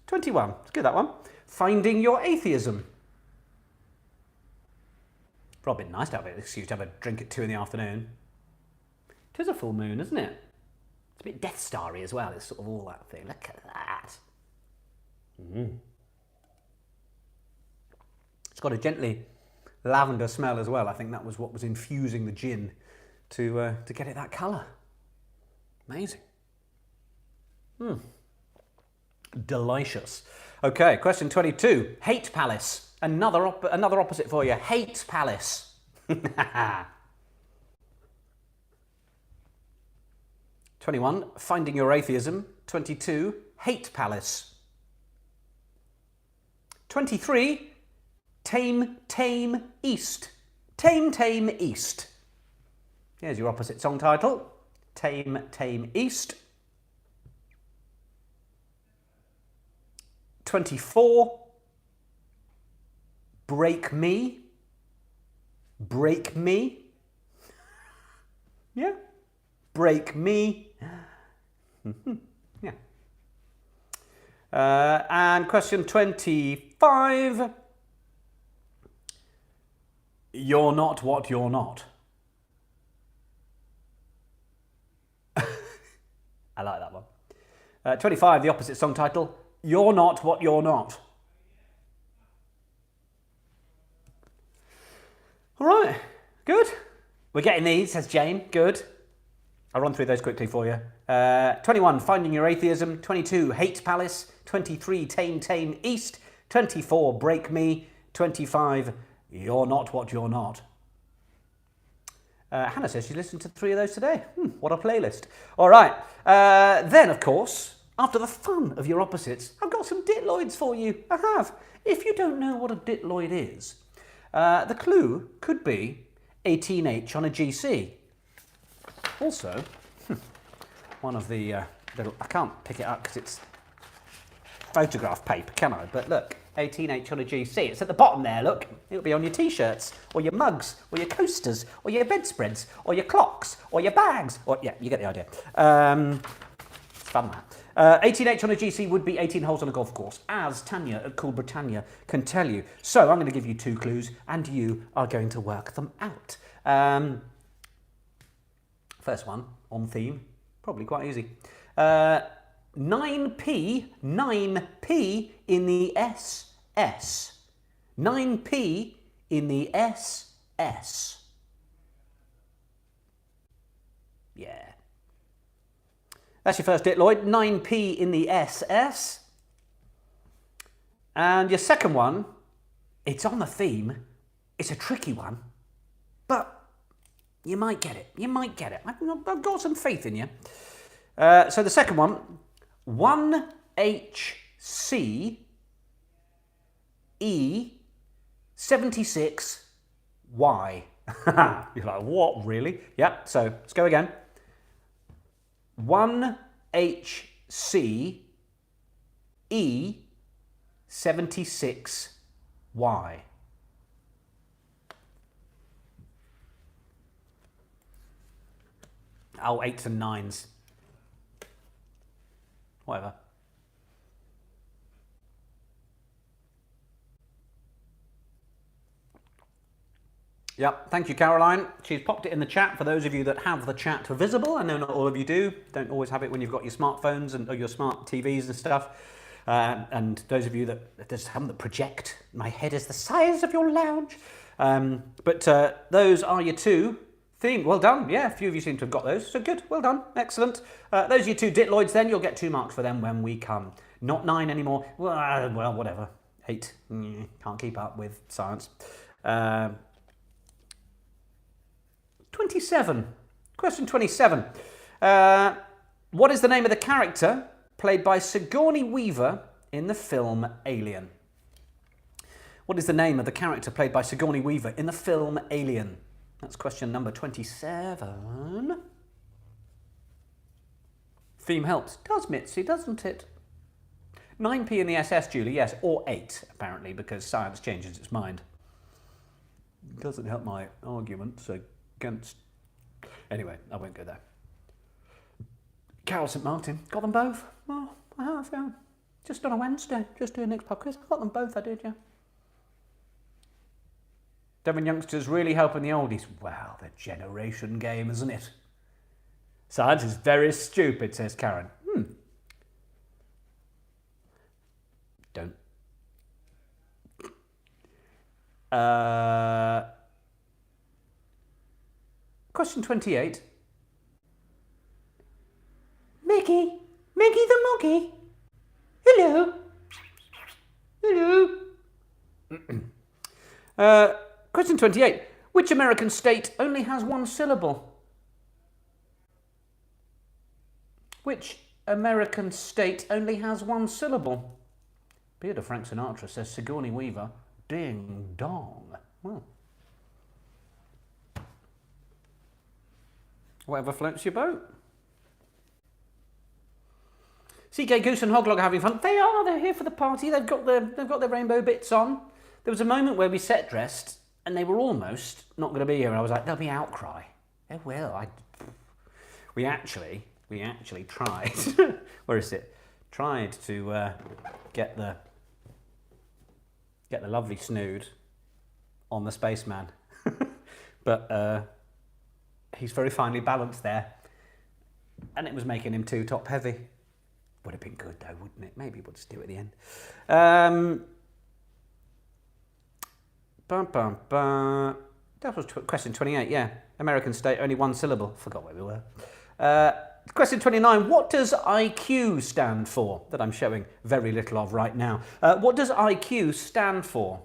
21. Let's get that one. Finding Your Atheism. Probably nice to have an excuse to have a drink at 2 in the afternoon. It is a full moon, isn't it? It's a bit Death Starry as well. It's sort of all that thing. Look at that. It's got a gently lavender smell as well. I think that was what was infusing the gin to get it that colour. Amazing. Delicious. Okay, question 22. Hate Palace. Another opposite for you. Hate Palace. 21. Finding Your Atheism. 22. Hate Palace. 23. Tame East. Tame East. Here's your opposite song title. Tame East. 24. Break Me. Break Me. Yeah. Break Me. Yeah. And question 25. You're Not What You're Not. I like that one. 25, the opposite song title. You're Not What You're Not. All right, good. We're getting these, says Jane. Good. I'll run through those quickly for you. 21, Finding Your Atheism. 22, Hate Palace. 23, Tame East. 24, Break Me. 25, You're Not What You're Not. Hannah says she listened to 3 of those today. What a playlist. All right. Then, of course, after the fun of your opposites, I've got some ditloids for you. I have. If you don't know what a ditloid is, the clue could be 18H on a GC. Also, one of the little... I can't pick it up because it's photograph paper, can I? But look, 18H on a GC. It's at the bottom there, look. It'll be on your T-shirts, or your mugs, or your coasters, or your bedspreads, or your clocks, or your bags. Or yeah, you get the idea. It's fun, that. 18H on a GC would be 18 holes on a golf course, as Tanya at Cool Britannia can tell you. So I'm going to give you 2 clues, and you are going to work them out. First one, on theme, probably quite easy. 9p in the SS. 9p in the SS. Yeah. That's your first ditloid, 9p in the SS. And your second one, it's on the theme. It's a tricky one, but you might get it. You might get it. I've got some faith in you. So the second one, 1HC E76Y. You're like, what, really? Yep, so let's go again. 1HC E76Y. Oh, 8s and 9s. Whatever. Yep, thank you, Caroline. She's popped it in the chat for those of you that have the chat visible. I know not all of you do. Don't always have it when you've got your smartphones and or your smart TVs and stuff. And those of you that there's some that project, my head is the size of your lounge. But those are your 2 Theme, well done. Yeah, a few of you seem to have got those. So good, well done, excellent. Those are your 2 Ditloids then. You'll get 2 marks for them when we come. Not 9 anymore. Well, whatever. 8. Can't keep up with science. 27. Question 27. What is the name of the character played by Sigourney Weaver in the film Alien? What is the name of the character played by Sigourney Weaver in the film Alien? That's question number 27. Theme helps. Does, Mitzi, doesn't it? 9p in the SS, Julie, yes, or 8, apparently, because science changes its mind. Doesn't help my arguments against... Anyway, I won't go there. Carol St. Martin, got them both? Well, I have, yeah. Just on a Wednesday, just doing next pub quiz. I got them both, I did, yeah. Devon youngsters really helping the oldies. Wow, the generation game, isn't it? Science is very stupid, says Karen. Don't. Question 28. Mickey the monkey. Hello. Hello. Question 28. Which American state only has 1 syllable? Which American state only has 1 syllable? Beard of Frank Sinatra says Sigourney Weaver. Ding dong. Well. Whatever floats your boat. CK Goose and Hoglog are having fun. They are. They're here for the party. They've got their rainbow bits on. There was a moment where we set dressed and they were almost not going to be here. And I was like, there'll be outcry. There will. We actually tried. Where is it? Tried to get the lovely snood on the spaceman, but he's very finely balanced there, and it was making him too top heavy. Would have been good though, wouldn't it? Maybe we'll just do it at the end. That was question 28, yeah. American state, only 1 syllable. Forgot where we were. Question 29, what does IQ stand for? That I'm showing very little of right now. What does IQ stand for?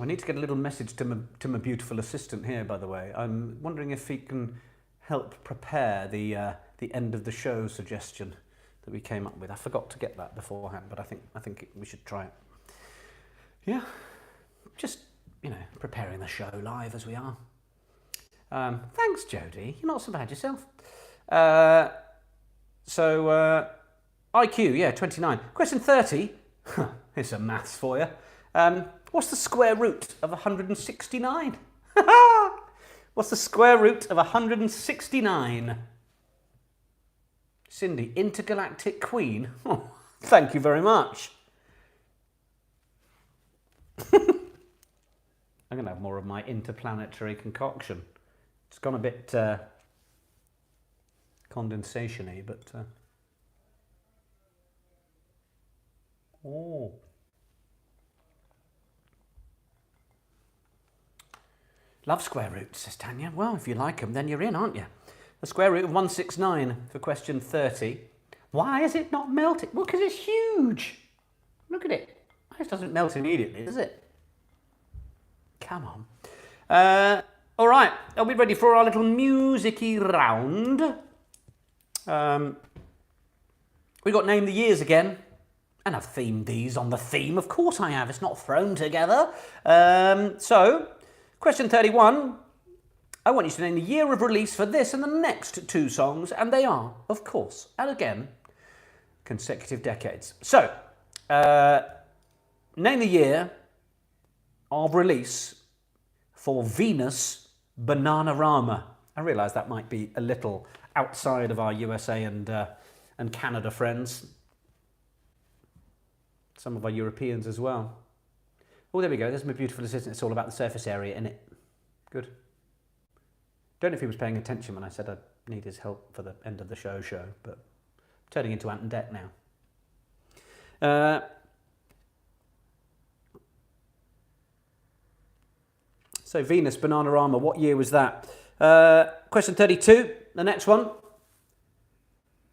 I need to get a little message to my beautiful assistant here, by the way. I'm wondering if he can help prepare the end of the show suggestion that we came up with. I forgot to get that beforehand, but I think we should try it. Yeah, just, preparing the show live as we are. Thanks, Jodie. You're not so bad yourself. IQ, yeah, 29. Question 30. Here's some maths for you. What's the square root of 169? What's the square root of 169? Cindy, intergalactic queen. Oh, thank you very much. I'm going to have more of my interplanetary concoction. It's gone a bit condensation-y, but... Oh. Love square roots, says Tanya. Well, if you like them, then you're in, aren't you? The square root of 169 for question 30. Why is it not melting? Well, because it's huge. Look at it. It doesn't melt immediately, does it? Come on. All right, are we ready for our little music-y round? We got Name the Years again. And I've themed these on the theme. Of course I have. It's not thrown together. So, question 31. I want you to name the year of release for this and the next 2 songs. And they are, of course, and again, consecutive decades. So, name the year of release for Venus Bananarama. I realise that might be a little outside of our USA and Canada friends. Some of our Europeans as well. Oh, there we go. There's my beautiful assistant. It's all about the surface area, innit? Good. Don't know if he was paying attention when I said I'd need his help for the end of the show, but turning into Ant and Dec now. So Venus, Bananarama, what year was that? Question 32, the next one.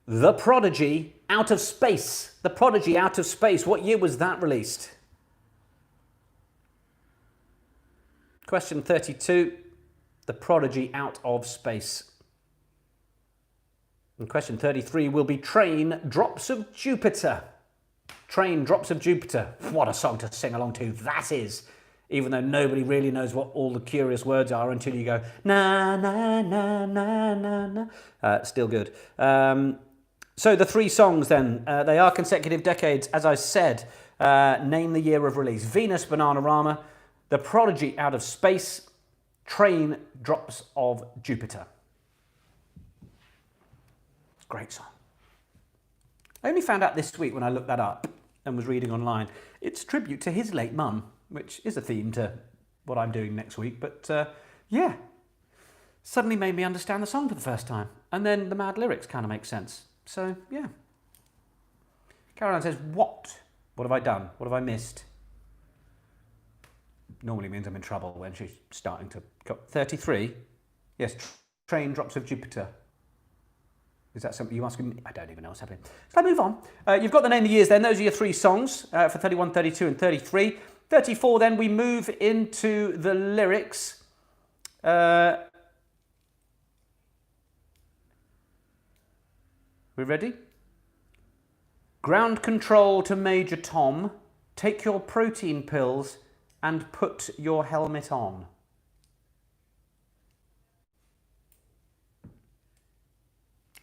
The Prodigy, Out of Space. The Prodigy, Out of Space. What year was that released? Question 32, The Prodigy, Out of Space. And question 33 will be Train, Drops of Jupiter. Train, Drops of Jupiter. What a song to sing along to that is. Even though nobody really knows what all the curious words are until you go, na, na, na, na, na, na. Still good. So the three songs then, they are consecutive decades, as I said. Name the year of release. Venus, Bananarama, The Prodigy, Out of Space, Train, Drops of Jupiter. Great song. I only found out this week when I looked that up and was reading online. It's a tribute to his late mum, which is a theme to what I'm doing next week. But yeah, suddenly made me understand the song for the first time. And then the mad lyrics kind of make sense. So yeah. Caroline says, what? What have I done? What have I missed? Normally means I'm in trouble when she's starting to go. 33? Yes, Train, Drops of Jupiter. Is that something you asking me? I don't even know what's happening. So I move on. You've got the name of the years then. Those are your three songs for 31, 32 and 33. 34 then we move into the lyrics. We ready? Ground control to Major Tom. Take your protein pills and put your helmet on.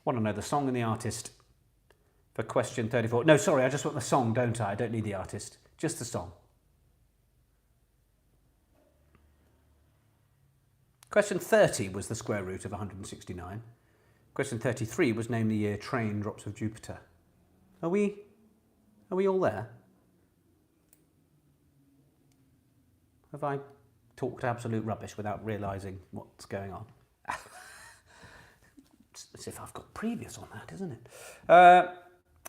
Want to know the song and the artist for question 34. No, sorry, I just want the song, don't I? I don't need the artist, just the song. Question 30 was the square root of 169. Question 33 was name the year Train, Drops of Jupiter. Are we all there? Have I talked absolute rubbish without realising what's going on? As if I've got previous on that, isn't it?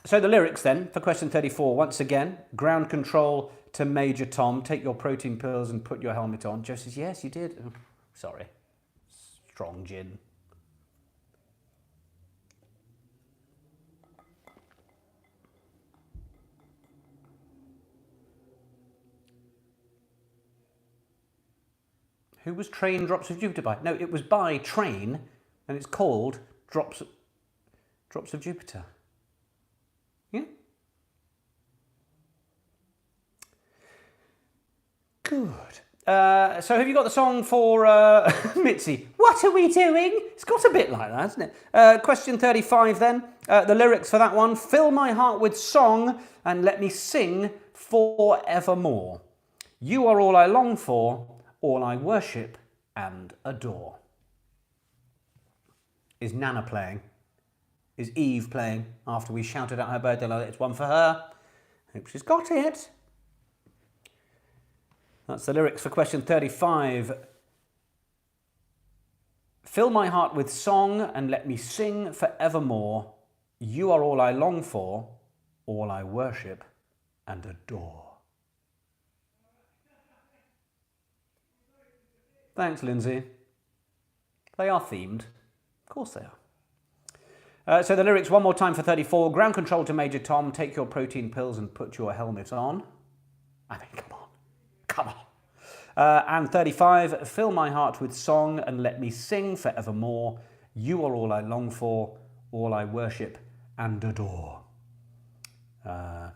So the lyrics then, for question 34, once again, ground control to Major Tom, take your protein pills and put your helmet on. Joe says, yes, you did. Oh, sorry. Strong gin. Who was Train, Drops of Jupiter by? No, it was by Train, and it's called Drops of Jupiter. Yeah? Good. So have you got the song for Mitzi? What are we doing? It's got a bit like that, hasn't it? Question 35 then. The lyrics for that one. Fill my heart with song and let me sing forevermore. You are all I long for, all I worship and adore. Is Nana playing? Is Eve playing after we shouted at her birthday like it's one for her? Hope she's got it. That's the lyrics for question 35. Fill my heart with song and let me sing forevermore. You are all I long for, all I worship and adore. Thanks, Lindsay. They are themed. Of course they are. So the lyrics one more time for 34. Ground control to Major Tom. Take your protein pills and put your helmet on. I mean, come on. Come on. And 35. Fill my heart with song and let me sing forevermore. You are all I long for, all I worship and adore. All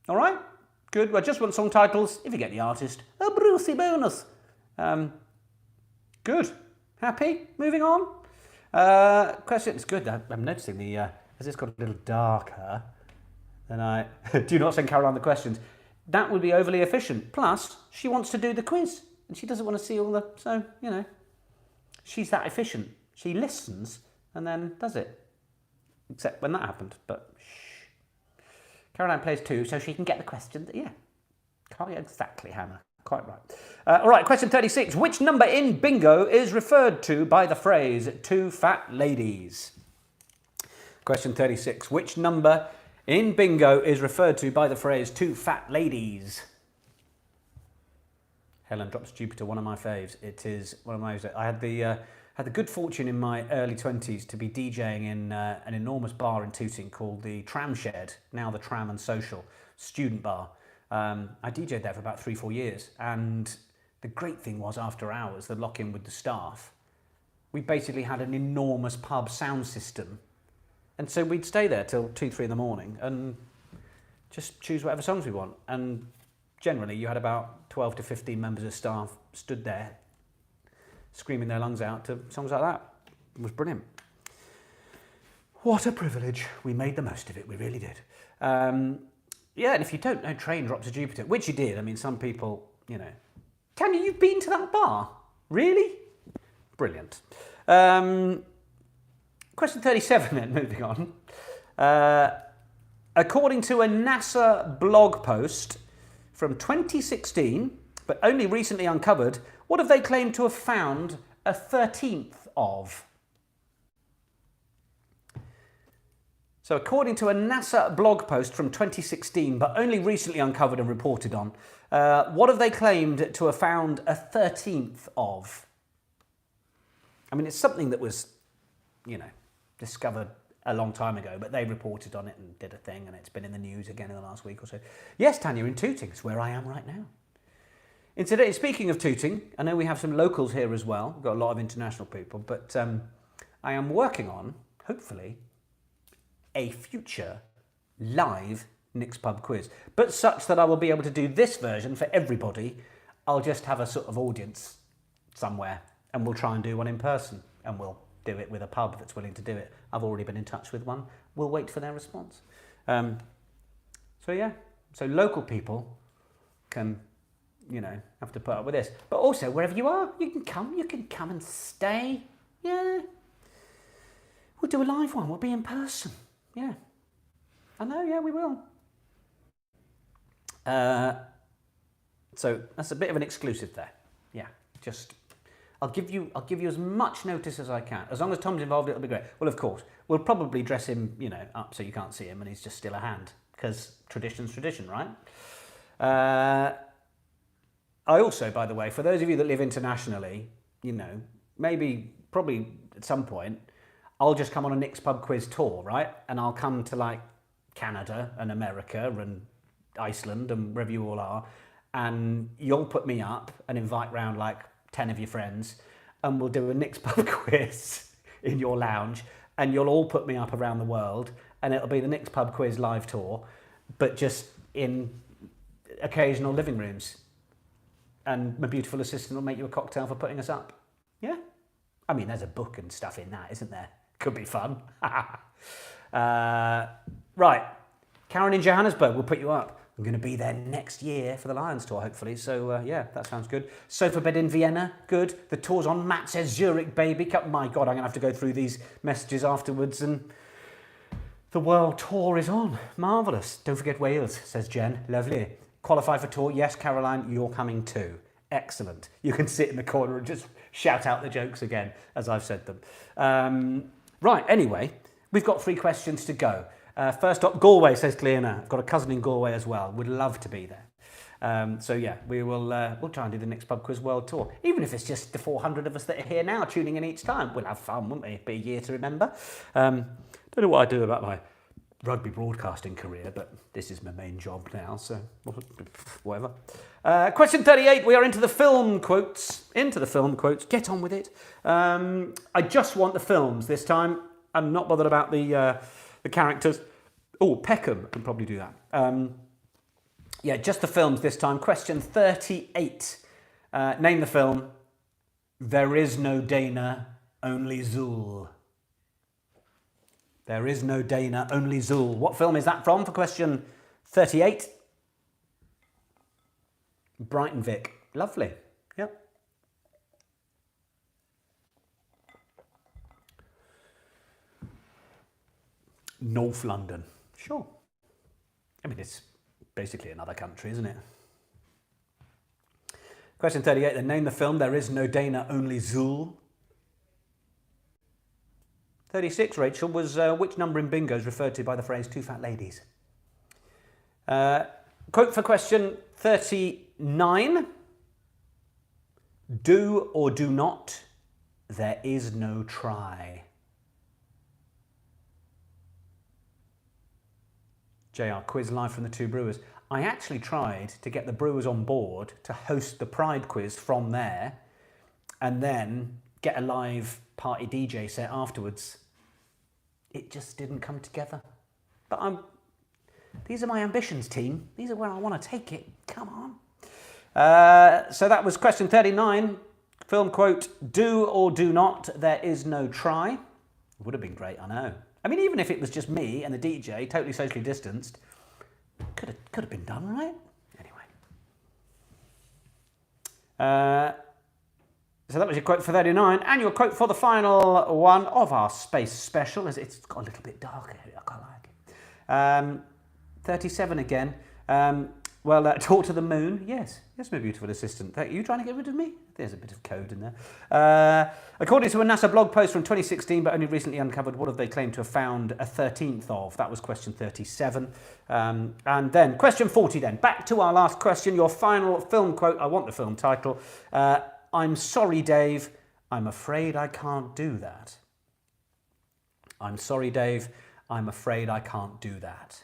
right. Good. I just want song titles. If you get the artist, a Brucey bonus. Good. Happy? Moving on. Question. It's good. I'm noticing the as it's got a little darker than I do not send Caroline the questions. That would be overly efficient. Plus, she wants to do the quiz and she doesn't want to see all the. So you know, she's that efficient. She listens and then does it. Except when that happened. But shh. Caroline plays too, so she can get the question. Yeah. Can't exactly, Hannah. Quite right. All right, question 36. Which number in bingo is referred to by the phrase two fat ladies? Question 36. Which number in bingo is referred to by the phrase two fat ladies? Helen drops Jupiter, one of my faves. It is one of my faves. I had the good fortune in my early 20s to be DJing in an enormous bar in Tooting called the Tram Shed, now the Tram and Social student bar. I DJed there for about 3-4 years, and the great thing was after hours, the lock-in with the staff, we basically had an enormous pub sound system, and so we'd stay there till 2-3 in the morning and just choose whatever songs we want. And generally, you had about 12 to 15 members of staff stood there screaming their lungs out to songs like that. It was brilliant. What a privilege. We made the most of it. We really did. Yeah, and if you don't know Train Drops to Jupiter, which you did, I mean, some people, you know. Tanya, you've been to that bar? Really? Brilliant. Question 37 then, moving on. According to a NASA blog post from 2016, but only recently uncovered, what have they claimed to have found a 13th of? So according to a NASA blog post from 2016, but only recently uncovered and reported on, what have they claimed to have found a 13th of? I mean, it's something that was, you know, discovered a long time ago, but they reported on it and did a thing, and it's been in the news again in the last week or so. Yes, Tanya, in Tooting, it's where I am right now. Incidentally, speaking of Tooting, I know we have some locals here as well. We've got a lot of international people, but I am working on, hopefully, a future live Nick's Pub quiz, but such that I will be able to do this version for everybody. I'll just have a sort of audience somewhere, and we'll try and do one in person, and we'll do it with a pub that's willing to do it. I've already been in touch with one. We'll wait for their response. So yeah, so local people can, you know, have to put up with this. But also, wherever you are, you can come and stay. Yeah. We'll do a live one. We'll be in person. Yeah. I know, yeah, we will. So that's a bit of an exclusive there. Yeah, just I'll give you as much notice as I can. As long as Tom's involved, it'll be great. Well, of course, we'll probably dress him, you know, up so you can't see him and he's just still a hand, because tradition's tradition, right? I also, by the way, for those of you that live internationally, you know, probably at some point, I'll just come on a Nick's Pub quiz tour, right? And I'll come to like Canada and America and Iceland and wherever you all are, and you'll put me up and invite round like 10 of your friends, and we'll do a Nick's Pub quiz in your lounge, and you'll all put me up around the world, and it'll be the Nick's Pub quiz live tour, but just in occasional living rooms. And my beautiful assistant will make you a cocktail for putting us up. Yeah? I mean, there's a book and stuff in that, isn't there? Could be fun. Right. Karen in Johannesburg will put you up. I'm going to be there next year for the Lions tour, hopefully. So, yeah, that sounds good. Sofa bed in Vienna, good. The tour's on. Matt says Zurich, baby. My God, I'm going to have to go through these messages afterwards. And the world tour is on. Marvellous. Don't forget Wales, says Jen. Lovely. Qualify for tour. Yes, Caroline, you're coming too. Excellent. You can sit in the corner and just shout out the jokes again, as I've said them. Right, anyway, we've got 3 questions to go. First up, Galway, says Cleona. I've got a cousin in Galway as well. Would love to be there. So yeah, we'll try and do the Nick's Pub Quiz World Tour. Even if it's just the 400 of us that are here now tuning in each time. We'll have fun, won't we? Be a year to remember. Don't know what I do about my rugby broadcasting career, but this is my main job now, so whatever. Question 38, we are into the film quotes. Get on with it. I just want the films this time. I'm not bothered about the characters. Oh, Peckham can probably do that. Yeah, just the films this time. Question 38. Name the film. There is no Dana, only Zool. There is no Dana, only Zool. What film is that from for question 38? Brighton Vic. Lovely. Yep. North London. Sure. I mean, it's basically another country, isn't it? Question 38, then name the film. There is no Dana, only Zool. 36, Rachel, was which number in bingo is referred to by the phrase two fat ladies? Quote for question 39. Do or do not, there is no try. JR, quiz live from the Two Brewers. I actually tried to get the Brewers on board to host the Pride quiz from there and then get a live party DJ set afterwards. It just didn't come together. But these are my ambitions, team. These are where I want to take it. Come on. So that was question 39. Film quote, do or do not, there is no try. It would have been great, I know. I mean, even if it was just me and the DJ, totally socially distanced, could have been done, right? Anyway. So that was your quote for 39. And your quote for the final one of our space special, as it's got a little bit darker here, I quite like it. 37 again. Talk to the moon. Yes, my beautiful assistant. Are you trying to get rid of me? There's a bit of code in there. According to a NASA blog post from 2016, but only recently uncovered, what have they claimed to have found a 13th of? That was question 37. And then question 40 then. Back to our last question, your final film quote. I want the film title. I'm sorry, Dave. I'm afraid I can't do that. I'm sorry, Dave. I'm afraid I can't do that.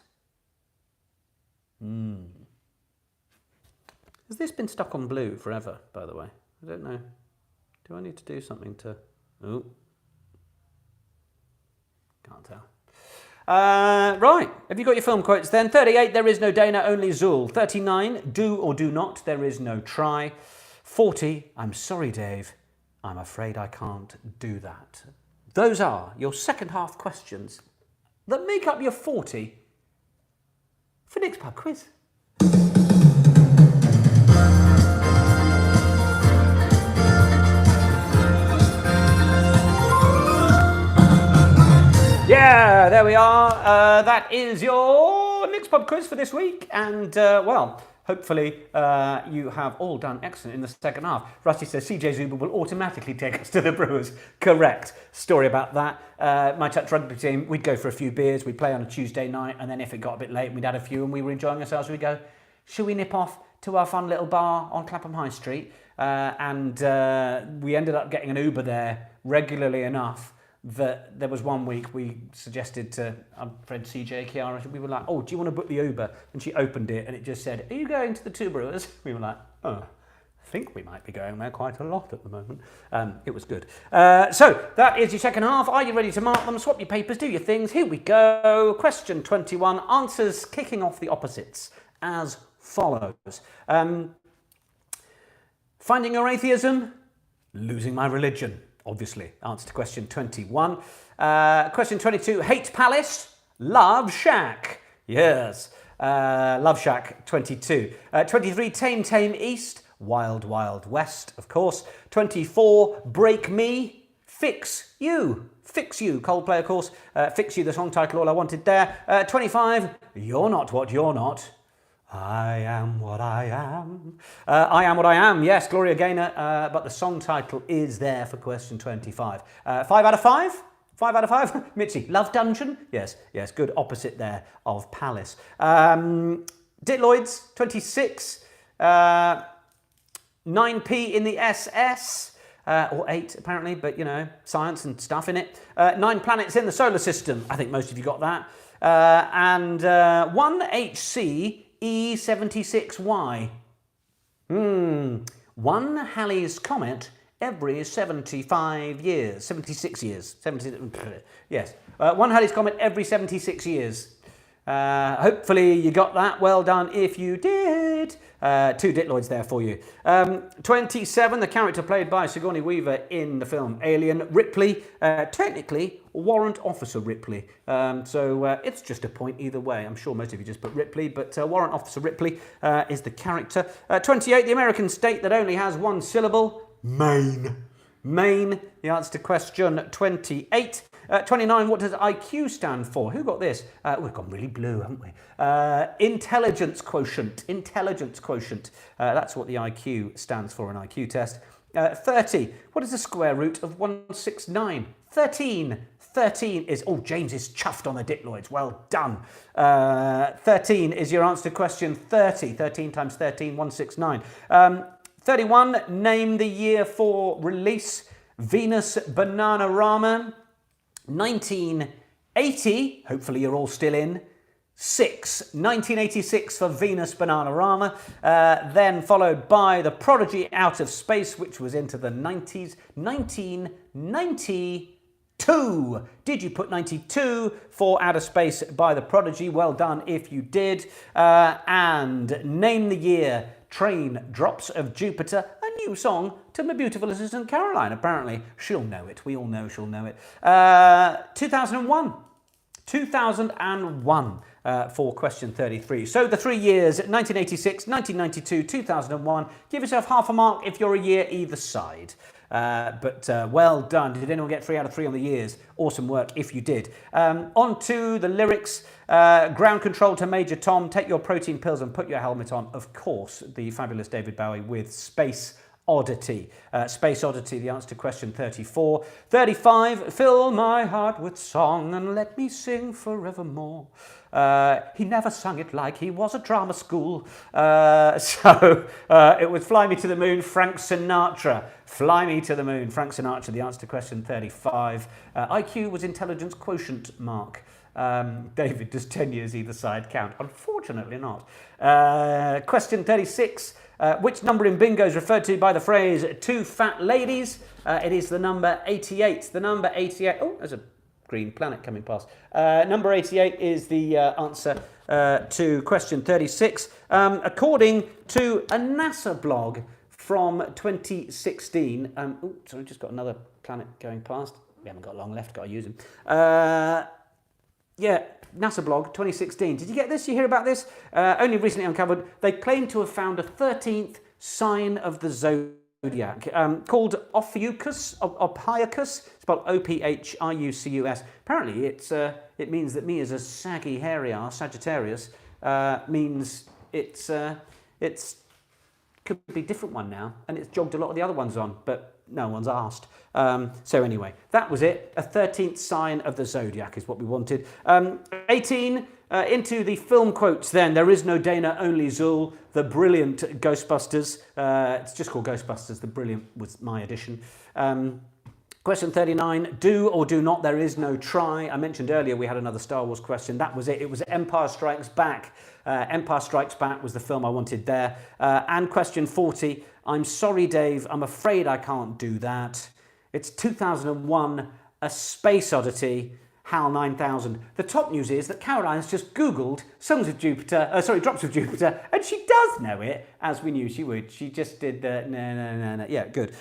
Has this been stuck on blue forever, by the way? I don't know. Do I need to do something to... Oh. Can't tell. Right. Have you got your film quotes then? 38, there is no Dana, only Zool. 39, do or do not, there is no try. 40, I'm sorry, Dave. I'm afraid I can't do that. Those are your second half questions that make up your 40 for Nick's Pub Quiz. Yeah, there we are. That is your Nick's Pub Quiz for this week. And, hopefully you have all done excellent in the second half. Rusty says CJ Zuber will automatically take us to the Brewers. Correct. Story about that. My touch rugby team, we'd go for a few beers, we'd play on a Tuesday night, and then if it got a bit late and we'd had a few and we were enjoying ourselves, we'd go, should we nip off to our fun little bar on Clapham High Street? And we ended up getting an Uber there regularly enough that there was one week we suggested to our friend CJ Kiara, we were like, oh, do you want to book the Uber? And she opened it and it just said, are you going to the Two Brewers? We were like, oh, I think we might be going there quite a lot at the moment. It was good. So that is your second half. Are you ready to mark them? Swap your papers, do your things. Here we go. Question 21, answers kicking off the opposites as follows. Finding your atheism, losing my religion. Obviously, answer to question 21. Question 22, hate palace, love shack. Yes, love shack 22. 23, tame east, wild west, of course. 24, break me, fix you. Fix you, Coldplay, of course. Fix you, the song title, all I wanted there. 25, you're not what you're not. I am what I am. I am what I am, yes, Gloria Gaynor, but the song title is there for question 25. 5 out of 5? 5 out of 5? Mitzi, Love Dungeon? Yes, good opposite there of Palace. Ditloids, 26. 9p in the SS. Or 8 apparently, but you know, science and stuff in it. 9 planets in the solar system. I think most of you got that. And 1HC E76Y. One Halley's Comet every 75 years. 76 years. 70, yes. One Halley's Comet every 76 years. Hopefully you got that. Well done if you did. 2 Ditloids there for you. 27, the character played by Sigourney Weaver in the film Alien, Ripley. Technically, Warrant Officer Ripley. So it's just a point either way. I'm sure most of you just put Ripley, but Warrant Officer Ripley is the character. 28, the American state that only has one syllable. Maine. Maine, the answer to question 28. 29, what does IQ stand for? Who got this? We've gone really blue, haven't we? Intelligence quotient. Intelligence quotient. That's what the IQ stands for, an IQ test. 30, what is the square root of 169? 13. 13 is, oh, James is chuffed on the diploids. Well done. 13 is your answer to question 30. 13 times 13, 169. 31, name the year for release. Venus Bananarama. 1980, hopefully you're all still in. 1986 for Venus Bananarama, then followed by The Prodigy Out of Space, which was into the 90s. 1992. Did you put 92 for Out of Space by The Prodigy? Well done if you did. And name the year. Train Drops of Jupiter, a new song to my beautiful assistant Caroline. Apparently, she'll know it. We all know she'll know it. 2001. 2001 for question 33. So the 3 years, 1986, 1992, 2001. Give yourself half a mark if you're a year either side. But well done. Did anyone get 3 out of 3 on the years? Awesome work if you did. On to the lyrics. Ground control to Major Tom. Take your protein pills and put your helmet on. Of course, the fabulous David Bowie with Space Oddity. Space Oddity, the answer to question 34. 35, fill my heart with song and let me sing forevermore. He never sung it like he was at drama school. So it was Fly Me to the Moon, Frank Sinatra. Fly Me to the Moon, Frank Sinatra, the answer to question 35. IQ was intelligence quotient mark. David, does 10 years either side count? Unfortunately not. Question 36. Which number in bingo is referred to by the phrase two fat ladies? It is the number 88. The number 88. Oh, there's a green planet coming past. Number 88 is the answer to question 36. According to a NASA blog from 2016. Oh, sorry, just got another planet going past. We haven't got long left, got to use them. Yeah, NASA blog, 2016. Did you get this? You hear about this? Only recently uncovered. They claim to have found a 13th sign of the zodiac called Ophiuchus, spelled Ophiucus. Apparently, it means that me as a saggy, hairy arse, Sagittarius, means it's could be a different one now, and it's jogged a lot of the other ones on, but no one's asked. So anyway, that was it. A 13th sign of the zodiac is what we wanted. 18, into the film quotes then. There is no Dana, only Zool. The brilliant Ghostbusters. It's just called Ghostbusters. The brilliant was my addition. Question 39, do or do not, there is no try. I mentioned earlier we had another Star Wars question. That was it. It was Empire Strikes Back. Empire Strikes Back was the film I wanted there. And question 40, I'm sorry, Dave, I'm afraid I can't do that. It's 2001, A Space Oddity, HAL 9000. The top news is that Caroline's just Googled Drops of Jupiter, and she does know it, as we knew she would. She just did the no. Yeah, good.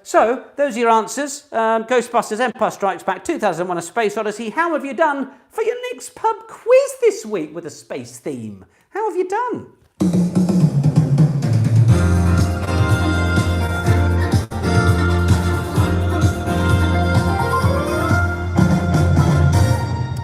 So, those are your answers. Ghostbusters, Empire Strikes Back, 2001, A Space Odyssey. How have you done for your next pub quiz this week with a space theme? How have you done?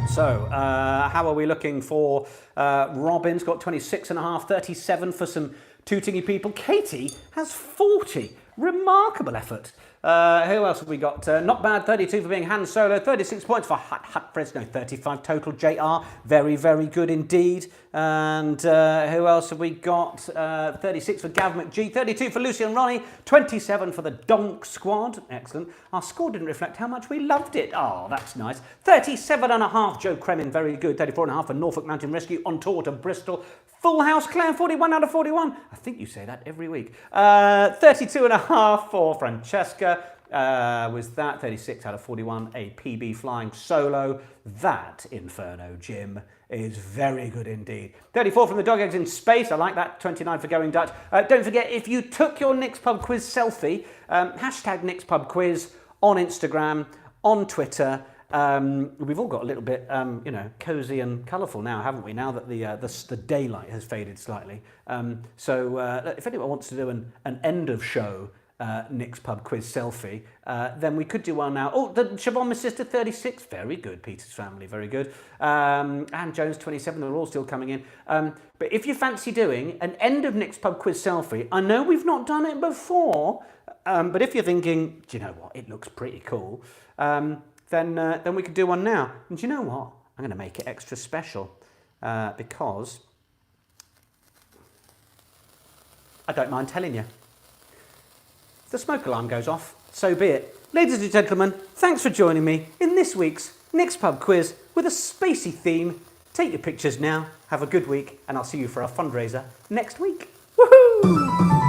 So, how are we looking for Robin's got 26.5, 37 for some tootingy people. Katie has 40. Remarkable effort. Who else have we got? Not bad, 32 for being Han Solo, 36 points for Hut Fresno, 35 total. JR, very, very good indeed. And who else have we got? 36 for Gav McGee, 32 for Lucy and Ronnie, 27 for the Donk Squad. Excellent. Our score didn't reflect how much we loved it. Oh, that's nice. 37.5, Joe Kremin, very good. 34.5 for Norfolk Mountain Rescue, on tour to Bristol. Full House Claire, 41 out of 41. I think you say that every week. 32.5 for Francesca. Was that 36 out of 41, a PB flying solo. That Inferno Jim is very good indeed. 34 from the Dog Eggs in Space. I like that. 29 for Going Dutch. Don't forget, if you took your Nick's Pub Quiz selfie, hashtag Nick's Pub Quiz on Instagram, on Twitter. We've all got a little bit, cosy and colourful now, haven't we? Now that the daylight has faded slightly. So if anyone wants to do an end of show Nick's Pub Quiz selfie, then we could do one now. Oh, the Siobhan, my sister, 36. Very good. Peter's family, very good. And Jones, 27. They're all still coming in. But if you fancy doing an end of Nick's Pub Quiz selfie, I know we've not done it before, but if you're thinking, do you know what, it looks pretty cool, then we could do one now. And do you know what? I'm going to make it extra special because I don't mind telling you. If the smoke alarm goes off, so be it. Ladies and gentlemen, thanks for joining me in this week's Nick's Pub Quiz with a spacey theme. Take your pictures now, have a good week, and I'll see you for our fundraiser next week. Woohoo!